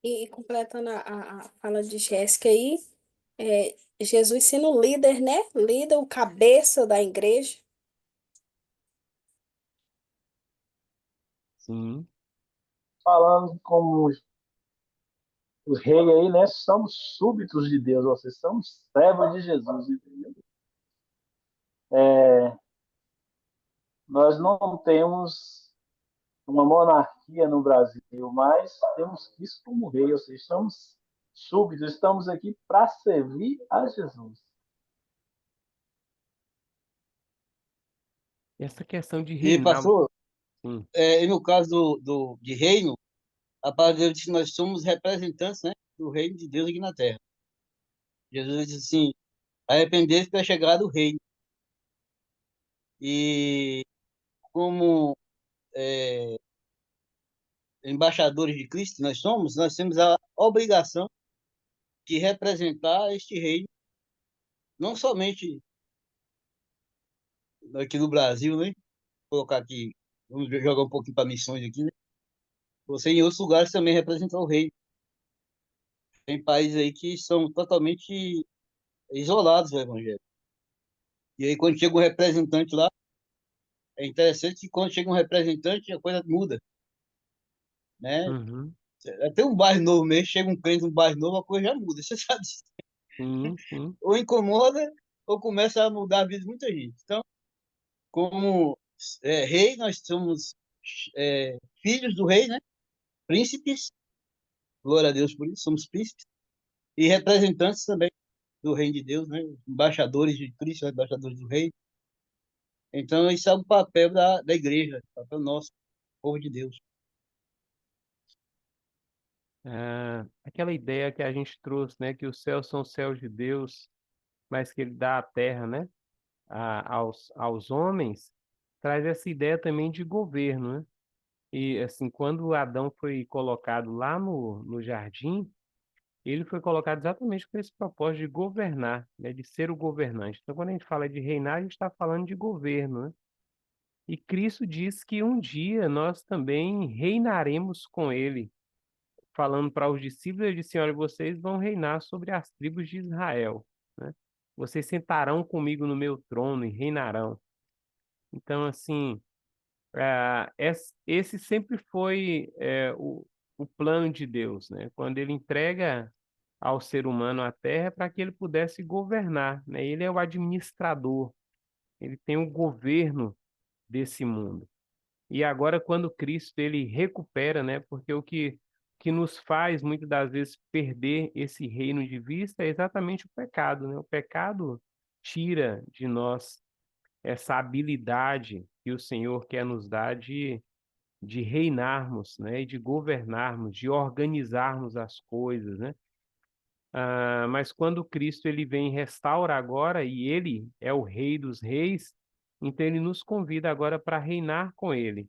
E completando a fala de Jéssica aí, Jesus sendo líder, né? Líder, o cabeça da igreja.
Sim.
Falando como o rei aí, né? Somos súbitos de Deus, ou seja, somos servos de Jesus, entendeu? Nós não temos uma monarquia no Brasil, mas temos Cristo como rei, ou seja, somos súbitos, estamos aqui para servir a Jesus.
Essa questão de
E,
reinar,
pastor,
sim.
e no caso de reino, a palavra de Deus diz que nós somos representantes, né, do reino de Deus aqui na terra. Jesus disse assim: arrepender-se para chegar do reino. E como é, embaixadores de Cristo, nós temos a obrigação de representar este reino, não somente aqui no Brasil, né? Vou colocar aqui, vamos jogar um pouquinho para missões aqui, né? Você em outros lugares também representa o rei. Tem países aí que são totalmente isolados do evangelho. E aí, quando chega um representante lá, é interessante que quando chega um representante, a coisa muda, né?
Uhum.
Até um bairro novo mesmo, chega um crente no bairro novo, a coisa já muda, você sabe disso.
Sim, sim.
Ou incomoda, ou começa a mudar a vida de muita gente. Então, como rei, nós somos filhos do rei, né? Príncipes, glória a Deus por isso, somos príncipes, e representantes também do reino de Deus, né? Embaixadores de Cristo, embaixadores do rei. Então, isso é o papel da igreja, o papel nosso, povo de Deus.
Aquela ideia que a gente trouxe, né, que os céus são os céus de Deus, mas que ele dá a terra, né, aos homens, traz essa ideia também de governo, né? E assim, quando Adão foi colocado lá no jardim, ele foi colocado exatamente com esse propósito de governar, né, de ser o governante. Então, quando a gente fala de reinar, a gente está falando de governo, né? E Cristo diz que um dia nós também reinaremos com ele, falando para os discípulos, ele disse: olha, vocês vão reinar sobre as tribos de Israel, né? Vocês sentarão comigo no meu trono e reinarão. Então, assim, esse sempre foi o plano de Deus, né? Quando ele entrega ao ser humano a terra para que ele pudesse governar, né? Ele é o administrador, ele tem o governo desse mundo. E agora, quando Cristo ele recupera, né? Porque o que nos faz muitas das vezes perder esse reino de vista é exatamente o pecado, né? O pecado tira de nós essa habilidade que o Senhor quer nos dar de reinarmos, né? E de governarmos, de organizarmos as coisas, né? Mas quando Cristo ele vem e restaura agora, e ele é o Rei dos Reis, então ele nos convida agora para reinar com ele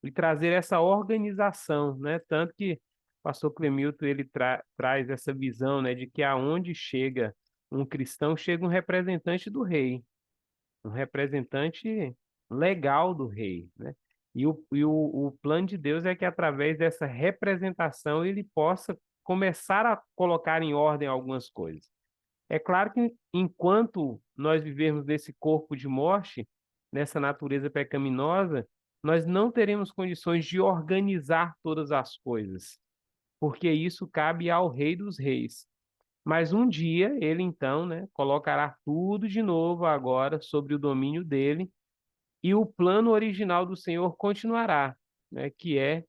e trazer essa organização, né? Tanto que o pastor Clemilton ele traz essa visão, né, de que aonde chega um cristão, chega um representante do rei, um representante legal do rei, né? E o plano de Deus é que através dessa representação ele possa começar a colocar em ordem algumas coisas. É claro que enquanto nós vivermos nesse corpo de morte, nessa natureza pecaminosa, nós não teremos condições de organizar todas as coisas, porque isso cabe ao Rei dos Reis. Mas um dia ele então, né, colocará tudo de novo agora sobre o domínio dele e o plano original do Senhor continuará, né, que é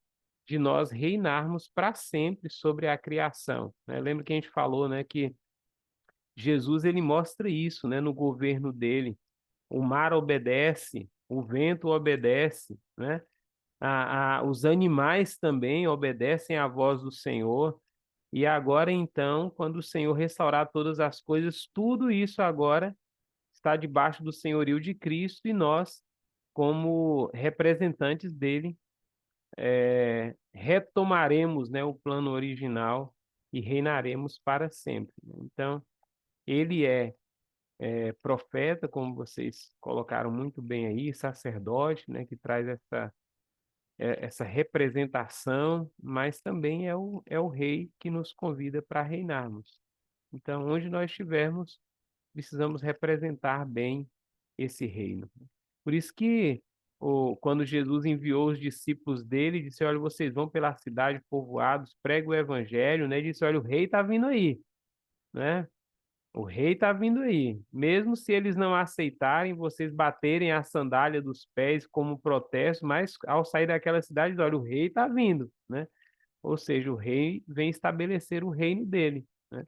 de nós reinarmos para sempre sobre a criação, né? Lembra que a gente falou, né, que Jesus ele mostra isso, né, no governo dele. O mar obedece, o vento obedece, né? Os animais também obedecem à voz do Senhor. E agora, então, quando o Senhor restaurar todas as coisas, tudo isso agora está debaixo do senhorio de Cristo e nós, como representantes dele, retomaremos, né, o plano original e reinaremos para sempre. Então, ele é profeta, como vocês colocaram muito bem aí, sacerdote, né, que traz essa representação, mas também é o rei que nos convida para reinarmos. Então, onde nós estivermos, precisamos representar bem esse reino. Por isso que quando Jesus enviou os discípulos dele, disse: olha, vocês vão pela cidade, povoados, pregam o evangelho, né? Disse: olha, o rei está vindo aí, né? O rei está vindo aí. Mesmo se eles não aceitarem, vocês baterem a sandália dos pés como protesto, mas ao sair daquela cidade, olha, o rei está vindo, né? Ou seja, o rei vem estabelecer o reino dele, né?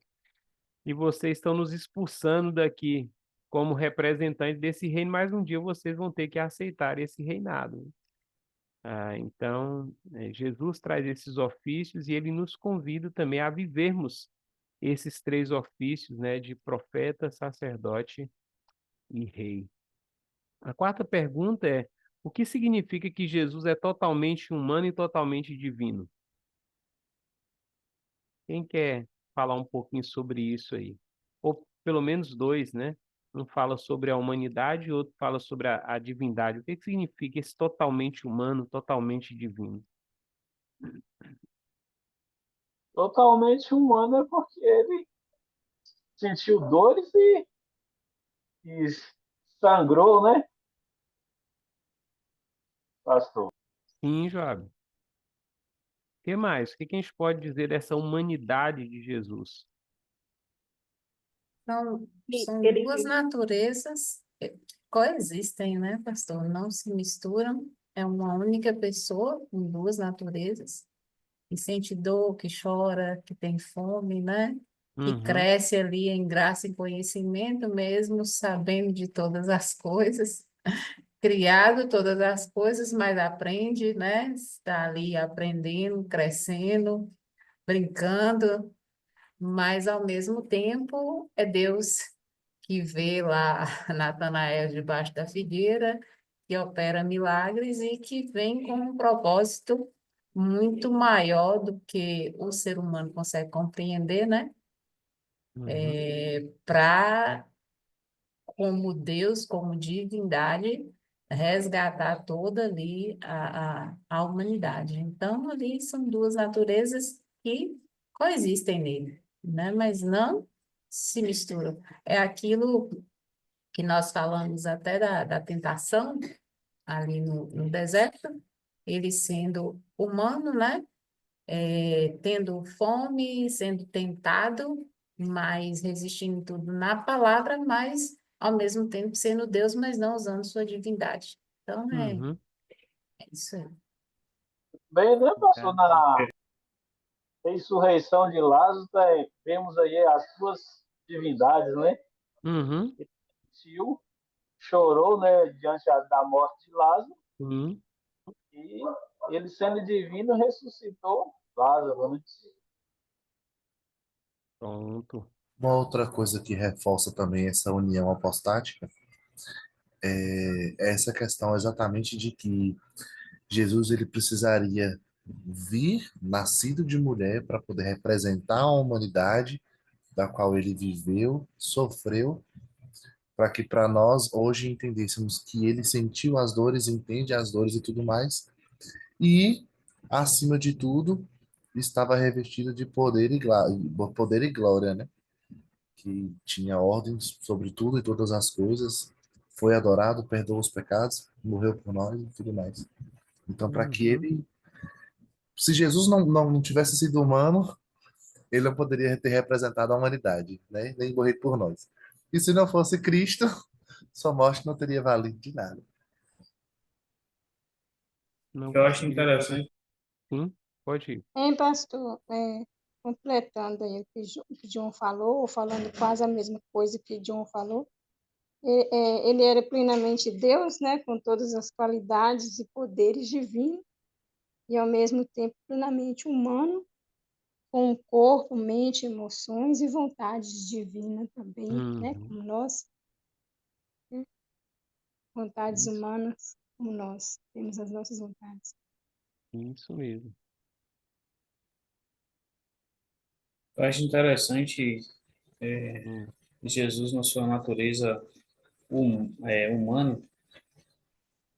E vocês estão nos expulsando daqui como representantes desse reino, mas um dia vocês vão ter que aceitar esse reinado, né? Então, Jesus traz esses ofícios e ele nos convida também a vivermos esses três ofícios, né, de profeta, sacerdote e rei. A quarta pergunta é: o que significa que Jesus é totalmente humano e totalmente divino? Quem quer falar um pouquinho sobre isso aí? Ou pelo menos dois, né? Um fala sobre a humanidade e outro fala sobre a divindade. O que significa esse totalmente humano, totalmente divino?
Totalmente humano é porque ele sentiu dores e sangrou, né, pastor?
Sim, Joab. O que mais? O que que a gente pode dizer dessa humanidade de Jesus?
São
Ele
duas naturezas que coexistem, né, pastor? Não se misturam. É uma única pessoa com duas naturezas, que sente dor, que chora, que tem fome, né? Que
Uhum,
cresce ali em graça e conhecimento, mesmo sabendo de todas as coisas, criado todas as coisas, mas aprende, né? Está ali aprendendo, crescendo, brincando, mas ao mesmo tempo é Deus que vê lá Natanael debaixo da figueira, que opera milagres e que vem com um propósito muito maior do que o ser humano consegue compreender, né?
uhum,
Para, como Deus, como divindade, resgatar toda ali a humanidade. Então, ali são duas naturezas que coexistem nele, né? Mas não se misturam. É aquilo que nós falamos até da tentação, ali no deserto, ele sendo humano, né? Tendo fome, sendo tentado, mas resistindo tudo na palavra, mas ao mesmo tempo sendo Deus, mas não usando sua divindade. Então,
uhum.
é isso aí.
Bem, né, pastor,
Tá.
na ressurreição de Lázaro, vemos aí as duas divindades, né?
Uhum,
Tio chorou, né, diante da morte de Lázaro,
sim,
e ele, sendo divino, ressuscitou Lázaro, né?
pronto.
Uma outra coisa que reforça também essa união apostática é essa questão exatamente de que Jesus ele precisaria vir nascido de mulher para poder representar a humanidade da qual ele viveu, sofreu, para que para nós hoje entendêssemos que ele sentiu as dores, entende as dores e tudo mais, e acima de tudo estava revestido de poder e glória, né? Que tinha ordens sobre tudo e todas as coisas, foi adorado, perdoou os pecados, morreu por nós e tudo mais. Então, para que
Uhum.
ele, se Jesus não tivesse sido humano, ele não poderia ter representado a humanidade, né? Nem morrido por nós. E se não fosse Cristo, sua morte não teria valido de nada.
Não
Eu acho
conseguiria fazer.
interessante.
Sim, pode ir.
Hein, pastor, completando aí o que John falou, falando quase a mesma coisa que John falou, ele era plenamente Deus, né, com todas as qualidades e poderes divinos, e ao mesmo tempo plenamente humano, com um corpo, mente, emoções e vontades divinas também, né,
Uhum.
como nós, né, vontades
Isso,
humanas, como nós temos as nossas vontades.
isso mesmo.
Eu acho interessante
Hum,
Jesus na sua natureza humana,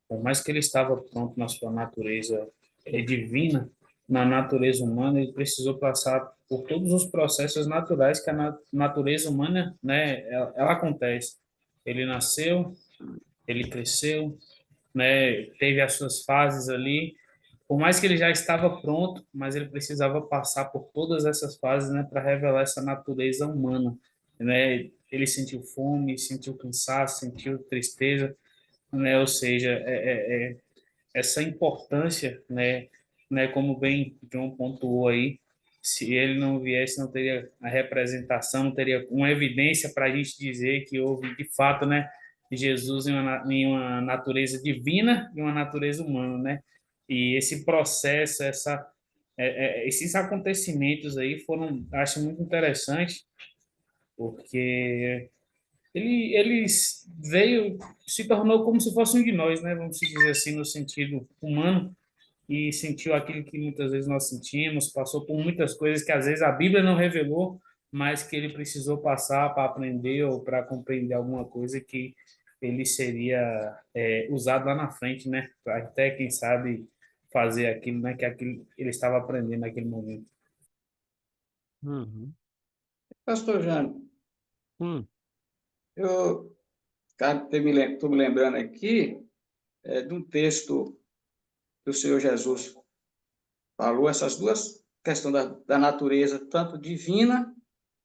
por mais que ele estava pronto na sua natureza divina, na natureza humana, ele precisou passar por todos os processos naturais que a natureza humana, né, ela acontece. Ele nasceu, ele cresceu, né, teve as suas fases ali. Por mais que ele já estava pronto, mas ele precisava passar por todas essas fases, né, para revelar essa natureza humana, né? Ele sentiu fome, sentiu cansaço, sentiu tristeza, né? Ou seja, essa importância, né, como bem John pontuou aí, se ele não viesse, não teria a representação, não teria uma evidência para a gente dizer que houve, de fato, né, Jesus em uma natureza divina e uma natureza humana, né? E esse processo, esses acontecimentos aí foram, acho muito interessante, porque ele veio, se tornou como se fosse um de nós, né? Vamos dizer assim, no sentido humano, e sentiu aquilo que muitas vezes nós sentimos, passou por muitas coisas que às vezes a Bíblia não revelou, mas que ele precisou passar para aprender ou para compreender alguma coisa que ele seria usado lá na frente, né? Até, quem sabe, fazer aquilo, né, que ele estava aprendendo naquele momento.
Uhum.
Pastor Jânio,
Hum.
eu estou me lembrando aqui de um texto que o Senhor Jesus falou, essas duas questões da natureza, tanto divina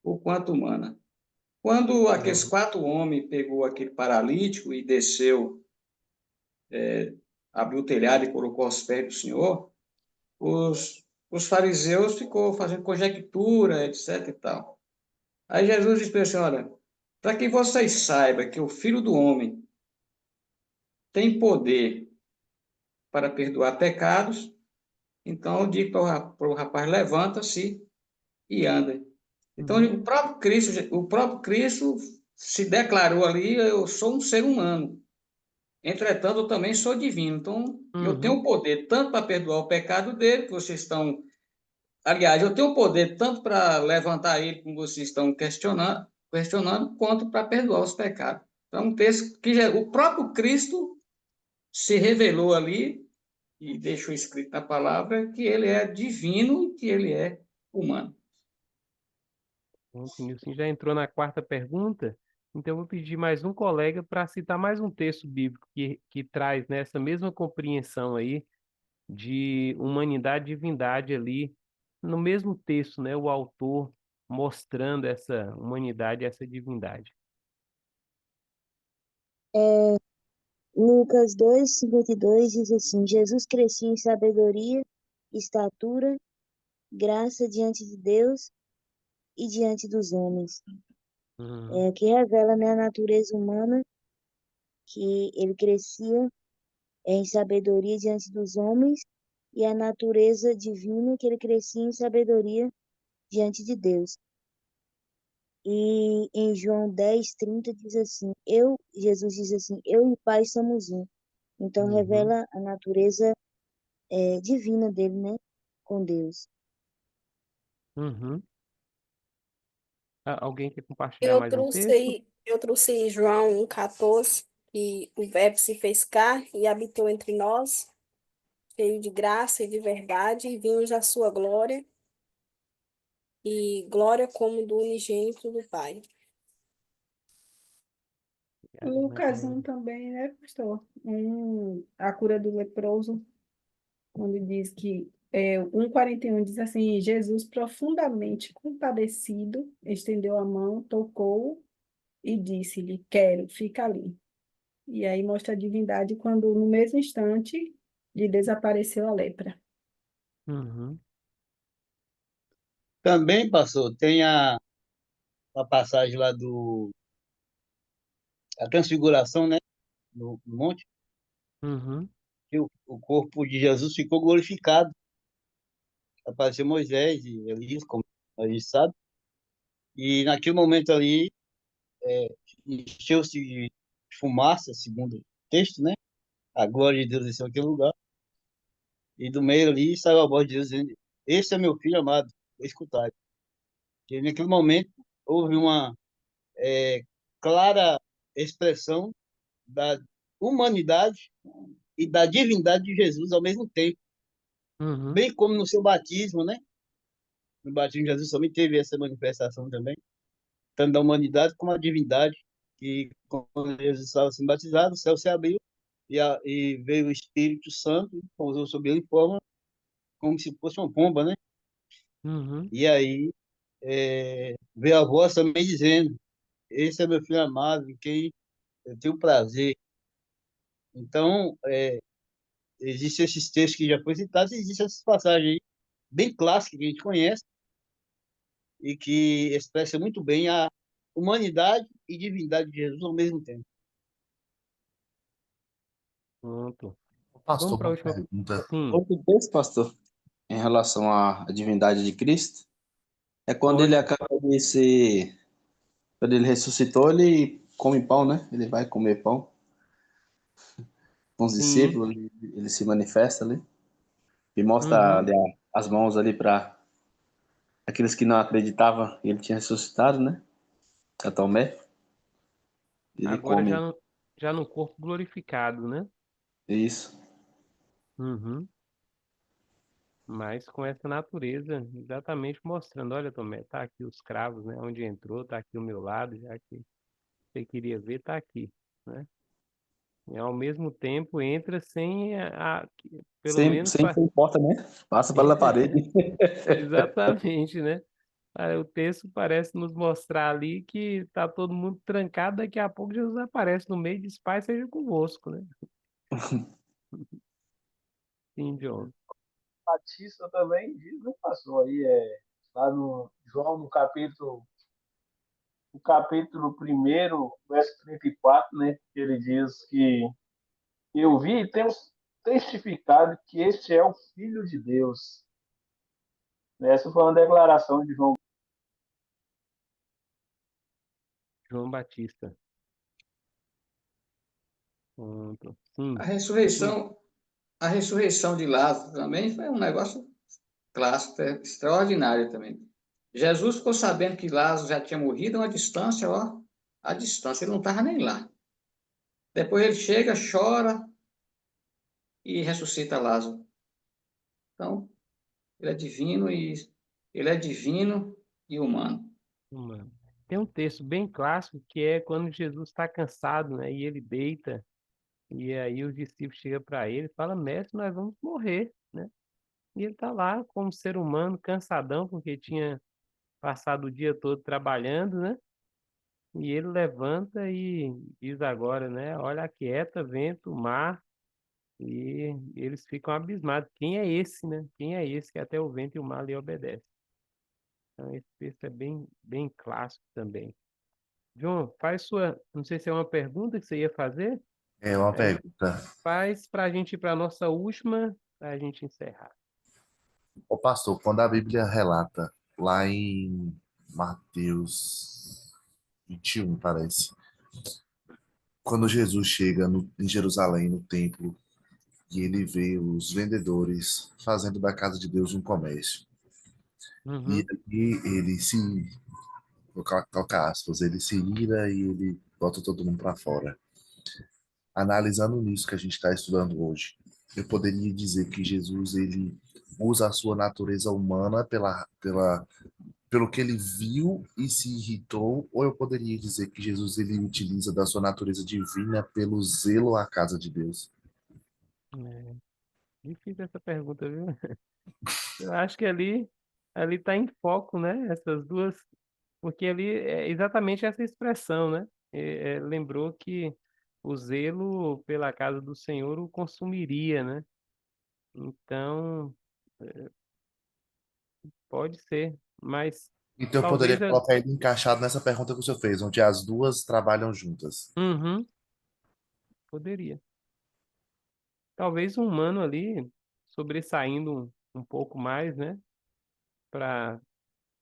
ou quanto humana. Quando aqueles 4 homens pegou aquele paralítico e desceu, abriu o telhado e colocou aos pés do Senhor, os fariseus ficou fazendo conjectura, etc. e tal. Aí Jesus disse para eles assim: olha, para que vocês saibam que o Filho do Homem tem poder para perdoar pecados, então eu digo para o rapaz: levanta-se e anda. Então o próprio Cristo se declarou ali: eu sou um ser humano. Entretanto, eu também sou divino. Então, eu tenho
Uhum.
o poder tanto para perdoar o pecado dele, que vocês estão. Aliás, eu tenho o poder tanto para levantar ele, como vocês estão questionando, quanto para perdoar os pecados. Então, um texto que o próprio Cristo se revelou ali e deixou escrito na palavra que ele é divino e que ele é humano.
Pronto, o Nilson já entrou na quarta pergunta, então eu vou pedir mais um colega para citar mais um texto bíblico que traz nessa mesma compreensão aí de humanidade e divindade ali, no mesmo texto, né? O autor mostrando essa humanidade e essa divindade.
Lucas 2:52 diz assim: Jesus crescia em sabedoria, estatura, graça diante de Deus e diante dos homens.
Uhum.
Que revela, né, a natureza humana, que ele crescia em sabedoria diante dos homens, e a natureza divina, que ele crescia em sabedoria diante de Deus. E em João 10:30 diz assim: Jesus diz assim: eu e o Pai somos um. Então
Uhum.
revela a natureza divina dele, né, com Deus.
Uhum. Alguém quer compartilhar
Eu
mais um texto?
trouxe João 1,14, que o Verbo se fez carne e habitou entre nós, cheio de graça e de verdade, e vimos a sua glória, e glória como do unigênito do Pai.
Mais
Lucas
um.
1 também, né, pastor? A cura do leproso, onde diz que 1:41 diz assim: Jesus, profundamente compadecido, estendeu a mão, tocou e disse-lhe: quero, fica ali. E aí mostra a divindade quando, no mesmo instante, lhe desapareceu a lepra.
Uhum.
Também, pastor, tem a passagem lá a transfiguração, né, no monte,
Uhum.
que o corpo de Jesus ficou glorificado. Apareceu Moisés e Elias, como a gente sabe, e naquele momento ali encheu-se de fumaça, segundo o texto, né? A glória de Deus desceu naquele lugar, e do meio ali saiu a voz de Deus dizendo: esse é meu filho amado, escutai. E naquele momento houve uma clara expressão da humanidade e da divindade de Jesus ao mesmo tempo,
Uhum.
bem como no seu batismo, né? No batismo de Jesus também teve essa manifestação também, tanto da humanidade como a divindade, que quando Jesus estava sendo batizado, o céu se abriu e veio o Espírito Santo, pousou sobre ele em forma como se fosse uma pomba, né?
Uhum.
E aí veio a voz também dizendo: esse é meu filho amado, em quem eu tenho prazer. Então, existem esses textos que já foram citados, e existem essas passagens aí, bem clássicas, que a gente conhece, e que expressa muito bem a humanidade e divindade de Jesus ao mesmo tempo.
Pronto. Vamos
Pastor,
para a
uma
última.
pergunta.
Sim,
Outro texto, pastor, em relação à divindade de Cristo, é quando ele
pode.
acaba de se. Quando ele ressuscitou, ele come pão, né? Ele vai comer pão com os
Sim.
discípulos, ele se manifesta ali e mostra
Uhum.
ali as mãos ali para aqueles que não acreditavam que ele tinha ressuscitado, né? A Tomé. Ele
Agora
come
já no corpo glorificado, né?
isso.
Uhum. mas com essa natureza, exatamente mostrando, olha, Tomé, tá aqui os cravos, né? Onde entrou, tá aqui o meu lado, já que você queria ver, tá aqui, né? E ao mesmo tempo entra sem pelo
Sem,
menos
sem ser porta, né? Passa pela parede.
exatamente, né? O texto parece nos mostrar ali que tá todo mundo trancado, daqui a pouco Jesus aparece no meio e diz, Pai seja convosco, né? Sim, John.
Batista também diz, né, pastor? Aí lá no João, no capítulo 1, verso 34, né? Ele diz que eu vi e temos testificado que este é o Filho de Deus. Essa foi uma declaração de João.
João Batista. Pronto.
A
Sim, sim.
ressurreição, a ressurreição de Lázaro também foi um negócio clássico, extraordinário também. Jesus ficou sabendo que Lázaro já tinha morrido a uma distância, ó, a distância, ele não estava nem lá. Depois ele chega, chora e ressuscita Lázaro. Então, ele é divino e humano.
Mano. Tem um texto bem clássico que é quando Jesus está cansado, né? E ele deita, e aí os discípulos chegam para ele e falam, mestre, nós vamos morrer, né? E ele está lá como ser humano, cansadão, porque tinha passado o dia todo trabalhando, né? E ele levanta e diz agora, né? Olha, aquieta, vento, mar, e eles ficam abismados. Quem é esse, né? Quem é esse que até o vento e o mar lhe obedecem? Então, esse texto é bem, bem clássico também. João, faz sua. Não sei se é uma pergunta que você ia fazer.
É uma
Aí
pergunta.
faz para a gente ir para a nossa última, para a gente encerrar.
Ô pastor, quando a Bíblia relata lá em Mateus 21, parece, quando Jesus chega em Jerusalém, no templo, e ele vê os vendedores fazendo da casa de Deus um comércio. E
Uhum.
aí ele se, vou colocar aspas, ele se ira e ele bota todo mundo para fora. Analisando nisso que a gente está estudando hoje, eu poderia dizer que Jesus ele usa a sua natureza humana pelo que ele viu e se irritou, ou eu poderia dizer que Jesus ele utiliza da sua natureza divina pelo zelo à casa de Deus?
É, difícil essa pergunta, viu? Eu acho que ali está em foco, né? Essas duas, porque ali é exatamente essa expressão, né? Lembrou que o zelo pela casa do Senhor o consumiria, né? Então, pode ser, mas
Então eu poderia
talvez
colocar ele encaixado nessa pergunta que o senhor fez, onde as duas trabalham juntas.
Uhum, poderia. Talvez um humano ali sobressaindo um pouco mais, né? Para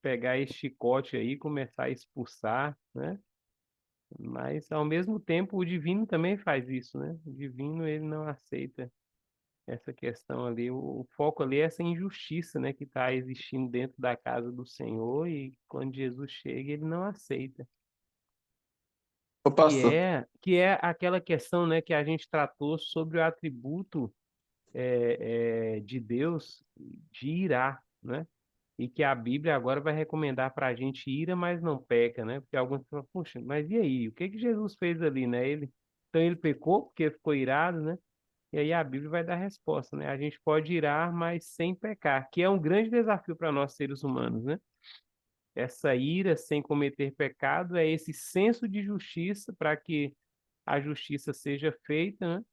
pegar esse chicote aí e começar a expulsar, né? Mas ao mesmo tempo o divino também faz isso, né? O divino ele não aceita essa questão ali. O foco ali é essa injustiça, né? Que está existindo dentro da casa do Senhor e quando Jesus chega ele não aceita.
Ô, pastor,
Que é aquela questão, né? Que a gente tratou sobre o atributo de Deus de irar, né? E que a Bíblia agora vai recomendar para a gente ira, mas não peca, né? Porque alguns falam, puxa, mas e aí? O que que Jesus fez ali, né? Então ele pecou porque ficou irado, né? E aí a Bíblia vai dar a resposta, né? A gente pode irar, mas sem pecar, que é um grande desafio para nós seres humanos, né? Essa ira sem cometer pecado é esse senso de justiça para que a justiça seja feita, né?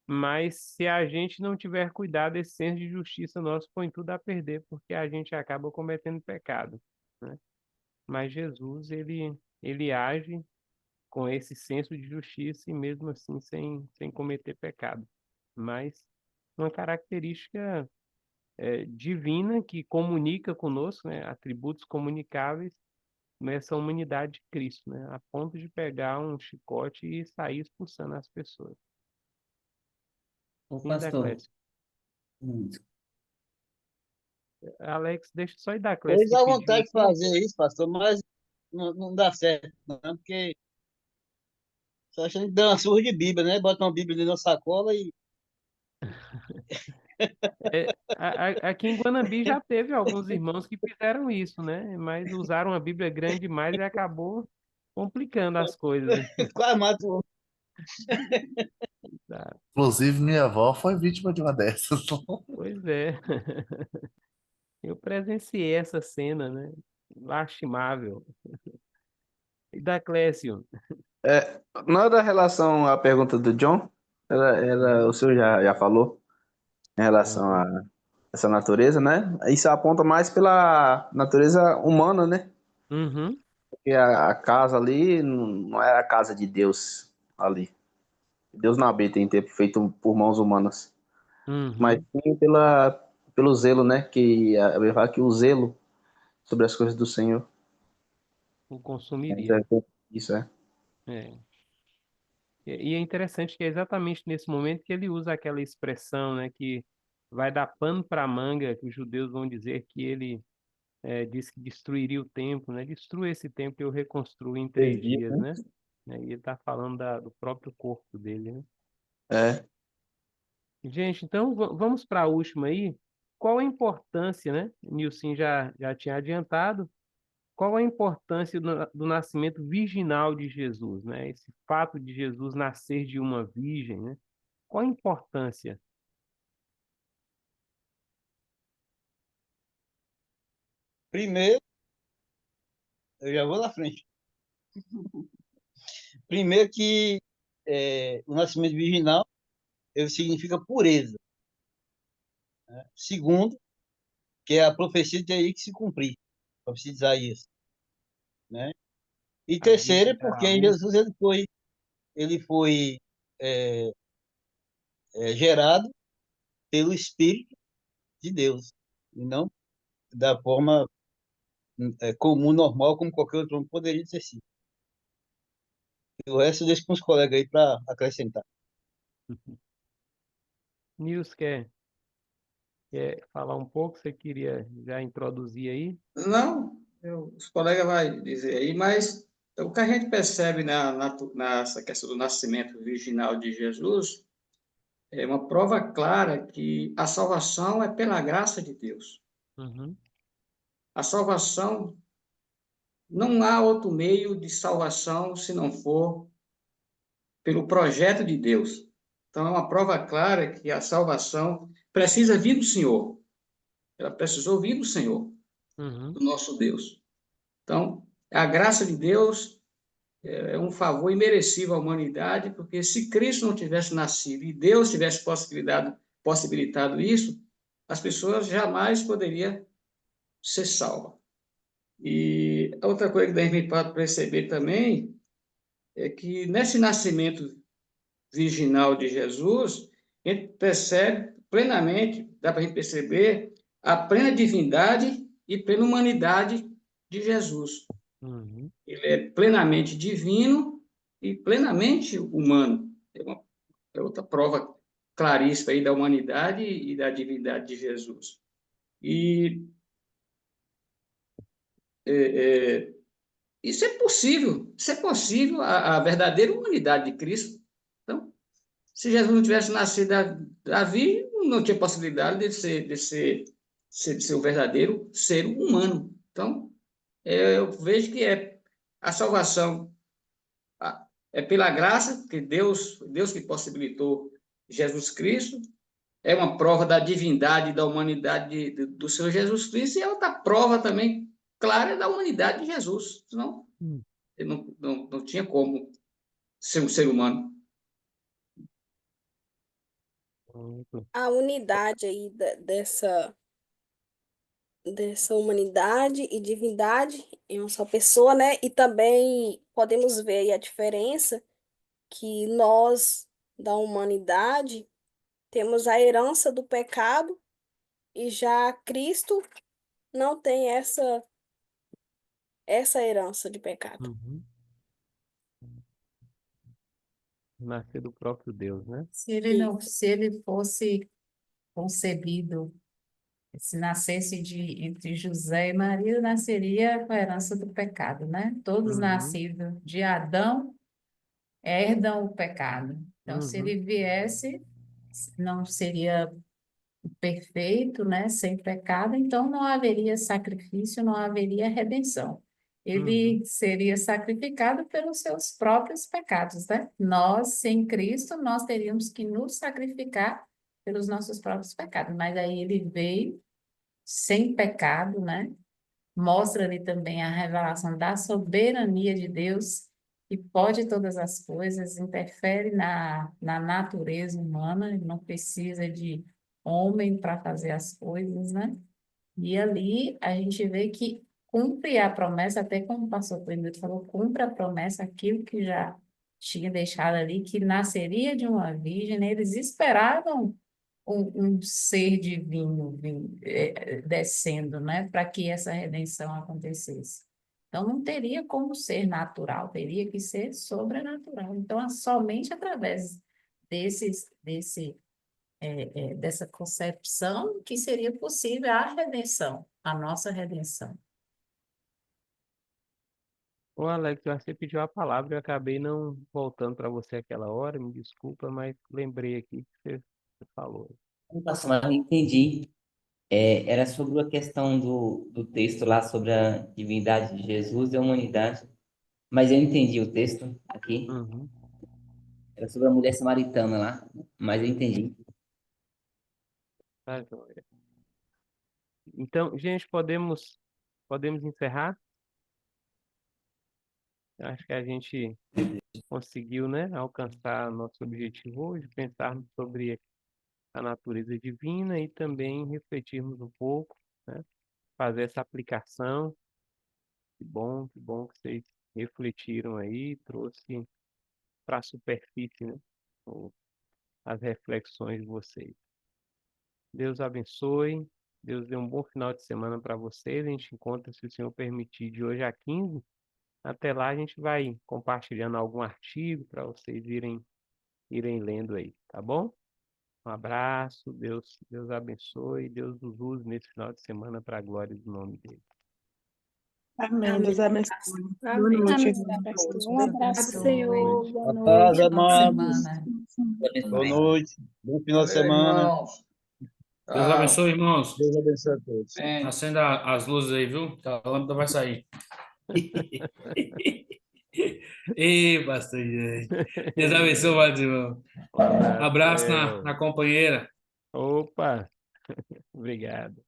Mas se a gente não tiver cuidado, esse senso de justiça nosso põe tudo a perder, porque a gente acaba cometendo pecado, né? Mas Jesus, ele age com esse senso de justiça e mesmo assim sem cometer pecado. Mas uma característica divina que comunica conosco, né? Atributos comunicáveis nessa humanidade de Cristo, né? A ponto de pegar um chicote e sair expulsando as pessoas.
Ô,
Sim,
pastor.
Clécio. Alex, deixa só ir da
Pois
Clécio que
dá
pediu
vontade de
aqui.
fazer isso, pastor, mas não dá certo, não, porque só a gente dá uma surra de Bíblia, né? Bota uma Bíblia dentro da sacola e
Aqui em Guanambi já teve alguns irmãos que fizeram isso, né? Mas usaram a Bíblia grande demais e acabou complicando as coisas.
Quase mata o homem.
Tá?
Inclusive, minha avó foi vítima de uma dessas.
Pois é. Eu presenciei essa cena, né? Lastimável. E da Clécio?
Nada em relação à pergunta do John, o senhor já falou em relação
Aham.
a essa natureza, né? Isso aponta mais pela natureza humana, né?
Uhum,
Porque a casa ali não é a casa de Deus ali. Deus não habita em tempo feito por mãos humanas, mas
uhum.
sim pelo zelo, né? Que a Bíblia fala que o zelo sobre as coisas do Senhor.
O
Então,
consumiria.
isso é.
É. E é interessante que é exatamente nesse momento que ele usa aquela expressão, né? Que vai dar pano para manga, que os judeus vão dizer que ele disse que destruiria o templo, né? Destrua esse templo e eu reconstruo em 3 dias, né? E ele está falando do próprio corpo dele, né?
É.
Gente, então vamos para a última aí. Qual a importância, né? Nilson já tinha adiantado. Qual a importância do nascimento virginal de Jesus, né? Esse fato de Jesus nascer de uma virgem, né? Qual a importância?
Primeiro, eu já vou na frente. Primeiro que o nascimento virginal ele significa pureza. Né? Segundo, que é a profecia tem aí que se cumprir. A profecia de Isaías. Né? E
A
terceiro,
virgem
é
dará à
porque
luz?
Jesus ele foi é, gerado pelo Espírito de Deus, e não da forma comum, normal, como qualquer outro homem poderia ser sido. E o resto eu deixo para os colegas aí para acrescentar.
Nilson quer falar um pouco? Você queria já introduzir aí?
Não, os colegas vão dizer aí, mas o que a gente percebe nessa questão do nascimento virginal de Jesus é uma prova clara que a salvação é pela graça de Deus.
Uhum,
A salvação, não há outro meio de salvação se não for pelo projeto de Deus. Então, é uma prova clara que a salvação precisa vir do Senhor. Ela precisou vir do Senhor,
uhum,
do nosso Deus. Então, a graça de Deus é um favor imerecido à humanidade, porque se Cristo não tivesse nascido e Deus tivesse possibilitado isso, as pessoas jamais poderiam ser salvas. E a outra coisa que a gente pode perceber também é que nesse nascimento virginal de Jesus, a gente percebe plenamente, dá para a gente perceber a plena divindade e plena humanidade de Jesus.
uhum.
Ele é plenamente divino e plenamente humano. É outra prova claríssima aí da humanidade e da divindade de Jesus. E é, é, isso é possível, a verdadeira humanidade de Cristo. Então, se Jesus não tivesse nascido da Virgem, não tinha possibilidade de ser o verdadeiro ser humano. Então, eu vejo que a salvação é pela graça que Deus que possibilitou Jesus Cristo, é uma prova da divindade e da humanidade do Senhor Jesus Cristo, e é outra prova também clara da humanidade de Jesus. Senão, ele não tinha como ser um ser humano.
Pronto.
A unidade aí dessa humanidade e divindade em uma só pessoa, né? E também podemos ver aí a diferença que nós, da humanidade, temos a herança do pecado e já Cristo não tem essa herança de pecado.
Uhum. Nascer do próprio Deus, né?
Isso.
Se ele fosse concebido, se nascesse entre José e Maria, nasceria com a herança do pecado, né? Todos
Uhum,
nascidos de Adão herdam o pecado. Então, se
uhum,
ele viesse, não seria perfeito, né, sem pecado, então não haveria sacrifício, não haveria redenção.
Uhum.
Ele seria sacrificado pelos seus próprios pecados, né? Nós, sem Cristo, nós teríamos que nos sacrificar pelos nossos próprios pecados, mas aí ele veio sem pecado, né? Mostra ali também a revelação da soberania de Deus, que pode todas as coisas, interfere na natureza humana, ele não precisa de homem para fazer as coisas, né? E ali a gente vê que cumpre a promessa, até como o pastor Clemente falou, cumpre a promessa, aquilo que já tinha deixado ali, que nasceria de uma virgem, né? Eles esperavam um ser divino descendo, né, para que essa redenção acontecesse. Então, não teria como ser natural, teria que ser sobrenatural. Então, somente através dessa concepção que seria possível a redenção, a nossa redenção.
Ô, Alex, você pediu a palavra, eu acabei não voltando para você aquela hora, me desculpa, mas lembrei aqui que você falou.
Pastor, mas eu entendi. Era sobre a questão do texto lá sobre a divindade de Jesus e a humanidade. Mas eu entendi o texto aqui.
Uhum.
Era sobre a mulher samaritana lá. Mas eu entendi.
Tá joia. Então, gente, podemos encerrar? Acho que a gente conseguiu, né, alcançar nosso objetivo hoje, pensarmos sobre a natureza divina e também refletirmos um pouco, né, fazer essa aplicação. Que bom que vocês refletiram aí, trouxe para a superfície, né, as reflexões de vocês. Deus abençoe, Deus dê um bom final de semana para vocês. A gente encontra, se o Senhor permitir, de hoje a 15. Até lá a gente vai compartilhando algum artigo para vocês irem lendo aí, tá bom? Um abraço, Deus abençoe, Deus nos use nesse final de semana para a glória do nome dele.
Amém. Deus abençoe. Boa
Amém.
noite.
Amém, pastor. Um
Deus
abraço.
Senhor, boa
A paz,
noite.
final de
amados.
semana.
Boa noite. Bom final de
Valeu,
semana.
irmãos.
Deus
Tchau.
abençoe, irmãos.
Deus abençoe a todos.
Amém.
Acenda as luzes aí, viu? Que a lâmpada vai sair. Ei, pastor, gente. Deus abençoe, vários irmãos.
Um abraço,
Abraço na companheira.
Opa, obrigado.